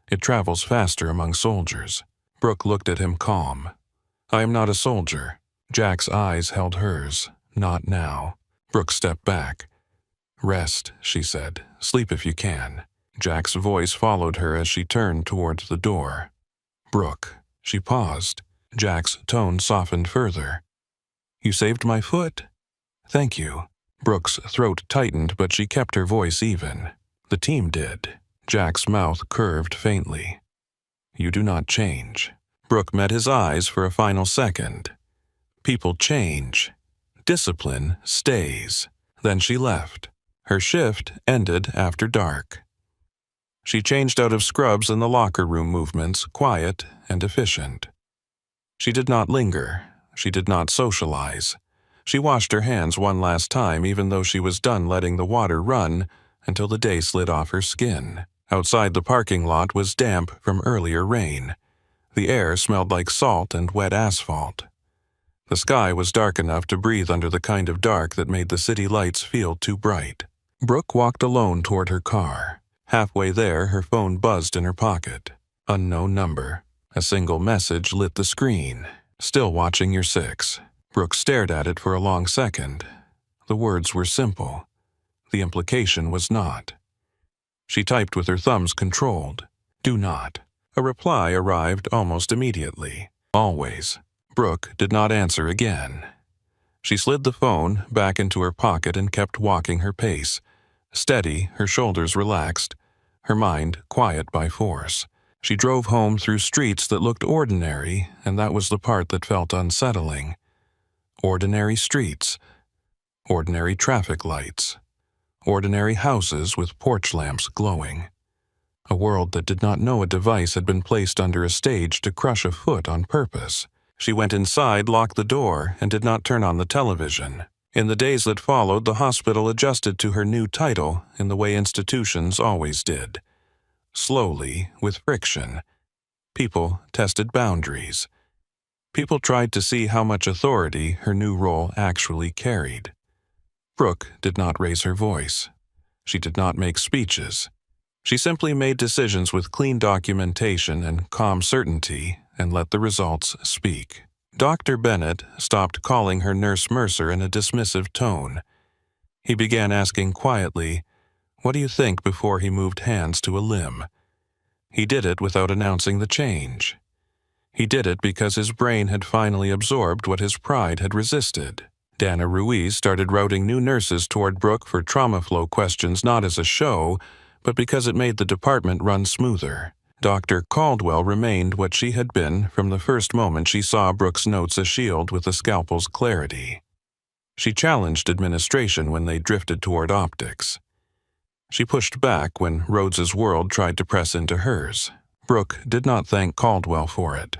"It travels faster among soldiers." Brooke looked at him calm. "I am not a soldier." Jack's eyes held hers. "Not now." Brooke stepped back. "Rest," she said. "Sleep if you can." Jack's voice followed her as she turned toward the door. "Brooke." She paused. Jack's tone softened further. "You saved my foot." "Thank you." Brooke's throat tightened, but she kept her voice even. "The team did." Jack's mouth curved faintly. "You do not change." Brooke met his eyes for a final second. "People change. Discipline stays." Then she left. Her shift ended after dark. She changed out of scrubs and the locker room movements, quiet and efficient. She did not linger. She did not socialize. She washed her hands one last time even though she was done letting the water run until the day slid off her skin. Outside the parking lot was damp from earlier rain. The air smelled like salt and wet asphalt. The sky was dark enough to breathe under the kind of dark that made the city lights feel too bright. Brooke walked alone toward her car. Halfway there, her phone buzzed in her pocket. Unknown number. A single message lit the screen. Still watching your 6. Brooke stared at it for a long second. The words were simple. The implication was not. She typed with her thumbs controlled. Do not. A reply arrived almost immediately. Always. Brooke did not answer again. She slid the phone back into her pocket and kept walking her pace. Steady, her shoulders relaxed, her mind quiet by force. She drove home through streets that looked ordinary, and that was the part that felt unsettling. Ordinary streets. Ordinary traffic lights. Ordinary houses with porch lamps glowing. A world that did not know a device had been placed under a stage to crush a foot on purpose. She went inside, locked the door, and did not turn on the television. In the days that followed, the hospital adjusted to her new title in the way institutions always did. Slowly, with friction. People tested boundaries. People tried to see how much authority her new role actually carried. Brooke did not raise her voice. She did not make speeches. She simply made decisions with clean documentation and calm certainty and let the results speak. Dr. Bennett stopped calling her Nurse Mercer in a dismissive tone. He began asking quietly, "What do you think?" before he moved hands to a limb. He did it without announcing the change. He did it because his brain had finally absorbed what his pride had resisted. Dana Ruiz started routing new nurses toward Brooke for trauma flow questions not as a show, but because it made the department run smoother. Dr. Caldwell remained what she had been from the first moment she saw Brooke's notes a shield with the scalpel's clarity. She challenged administration when they drifted toward optics. She pushed back when Rhodes's world tried to press into hers. Brooke did not thank Caldwell for it.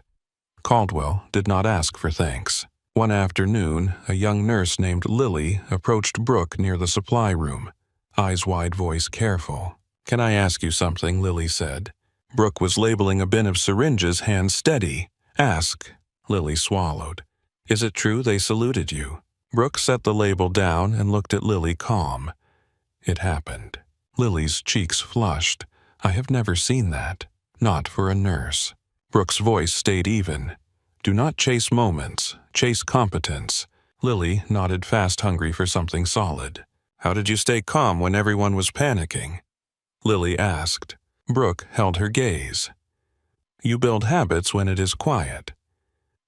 Caldwell did not ask for thanks. One afternoon, a young nurse named Lily approached Brooke near the supply room, eyes wide, voice careful. "Can I ask you something?" Lily said. Brooke was labeling a bin of syringes, hands steady. "Ask." Lily swallowed. "Is it true they saluted you?" Brooke set the label down and looked at Lily calm. It happened. Lily's cheeks flushed. "I have never seen that. Not for a nurse." Brooke's voice stayed even. "Do not chase moments. Chase competence." Lily nodded fast, hungry for something solid. "How did you stay calm when everyone was panicking?" Lily asked. Brooke held her gaze. "You build habits when it is quiet.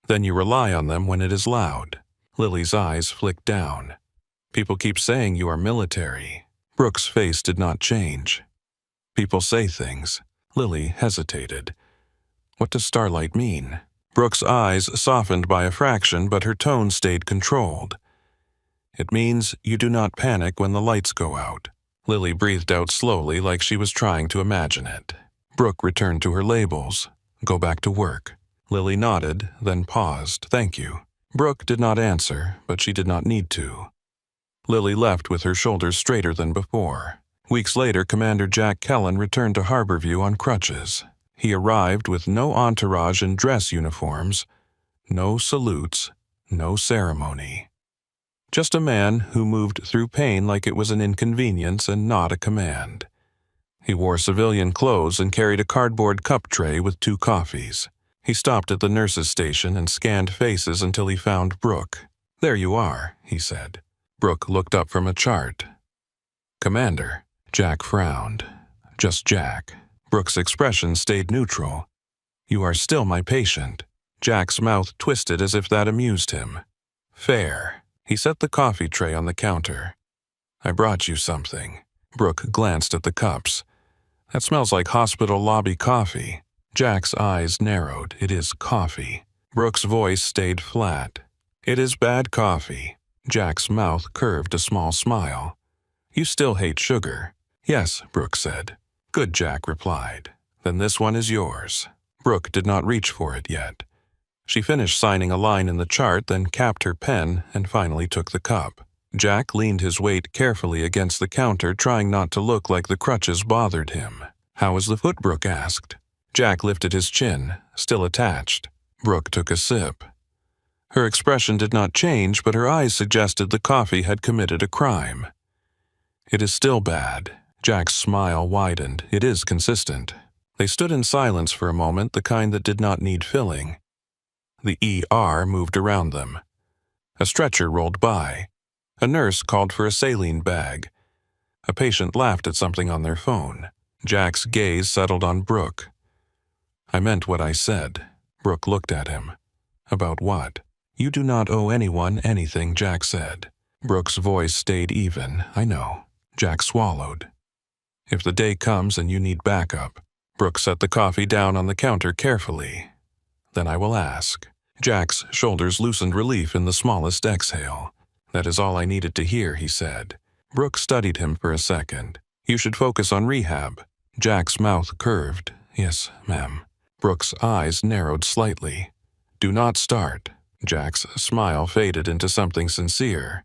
Then you rely on them when it is loud." Lily's eyes flicked down. "People keep saying you are military." Brooke's face did not change. "People say things." Lily hesitated. "What does Starlight mean?" Brooke's eyes softened by a fraction, but her tone stayed controlled. "It means you do not panic when the lights go out." Lily breathed out slowly like she was trying to imagine it. Brooke returned to her labels. "Go back to work." Lily nodded, then paused. "Thank you." Brooke did not answer, but she did not need to. Lily left with her shoulders straighter than before. Weeks later, Commander Jack Kellen returned to Harborview on crutches. He arrived with no entourage in dress uniforms, no salutes, no ceremony. Just a man who moved through pain like it was an inconvenience and not a command. He wore civilian clothes and carried a cardboard cup tray with 2 coffees. He stopped at the nurse's station and scanned faces until he found Brooke. "There you are," he said. Brooke looked up from a chart. "Commander." Jack frowned. Just Jack. Brooke's expression stayed neutral. "You are still my patient." Jack's mouth twisted as if that amused him. "Fair." He set the coffee tray on the counter. "I brought you something." Brooke glanced at the cups. "That smells like hospital lobby coffee." Jack's eyes narrowed. "It is coffee." Brooke's voice stayed flat. "It is bad coffee." Jack's mouth curved a small smile. "You still hate sugar." "Yes," Brooke said. "Good," Jack replied. "Then this one is yours." Brooke did not reach for it yet. She finished signing a line in the chart, then capped her pen and finally took the cup. Jack leaned his weight carefully against the counter, trying not to look like the crutches bothered him. "How was the foot?" Brooke asked. Jack lifted his chin, still attached. Brooke took a sip. Her expression did not change, but her eyes suggested the coffee had committed a crime. "It is still bad." Jack's smile widened. "It is consistent." They stood in silence for a moment, the kind that did not need filling. The ER moved around them. A stretcher rolled by. A nurse called for a saline bag. A patient laughed at something on their phone. Jack's gaze settled on Brooke. "I meant what I said." Brooke looked at him. "About what?" "You do not owe anyone anything," Jack said. Brooke's voice stayed even. "I know." Jack swallowed. "If the day comes and you need backup." Brooke set the coffee down on the counter carefully. "Then I will ask." Jack's shoulders loosened, relief in the smallest exhale. "That is all I needed to hear," he said. Brooke studied him for a second. "You should focus on rehab." Jack's mouth curved. "Yes, ma'am." Brooke's eyes narrowed slightly. "Do not start." Jack's smile faded into something sincere.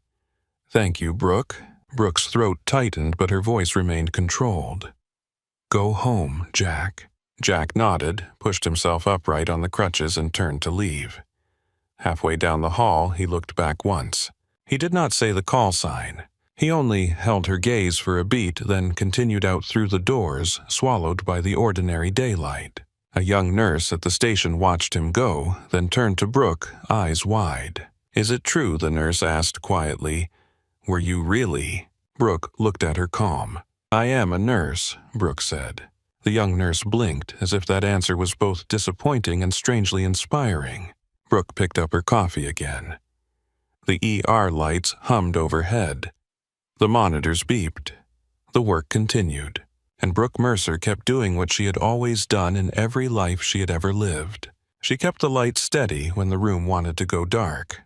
"Thank you, Brooke." Brooke's throat tightened, but her voice remained controlled. "Go home, Jack." Jack nodded, pushed himself upright on the crutches, and turned to leave. Halfway down the hall, he looked back once. He did not say the call sign. He only held her gaze for a beat, then continued out through the doors, swallowed by the ordinary daylight. A young nurse at the station watched him go, then turned to Brooke, eyes wide. "Is it true?" the nurse asked quietly. "Were you really?" Brooke looked at her calm. "I am a nurse," Brooke said. The young nurse blinked, as if that answer was both disappointing and strangely inspiring. Brooke picked up her coffee again. The ER lights hummed overhead. The monitors beeped. The work continued, and Brooke Mercer kept doing what she had always done in every life she had ever lived. She kept the light steady when the room wanted to go dark.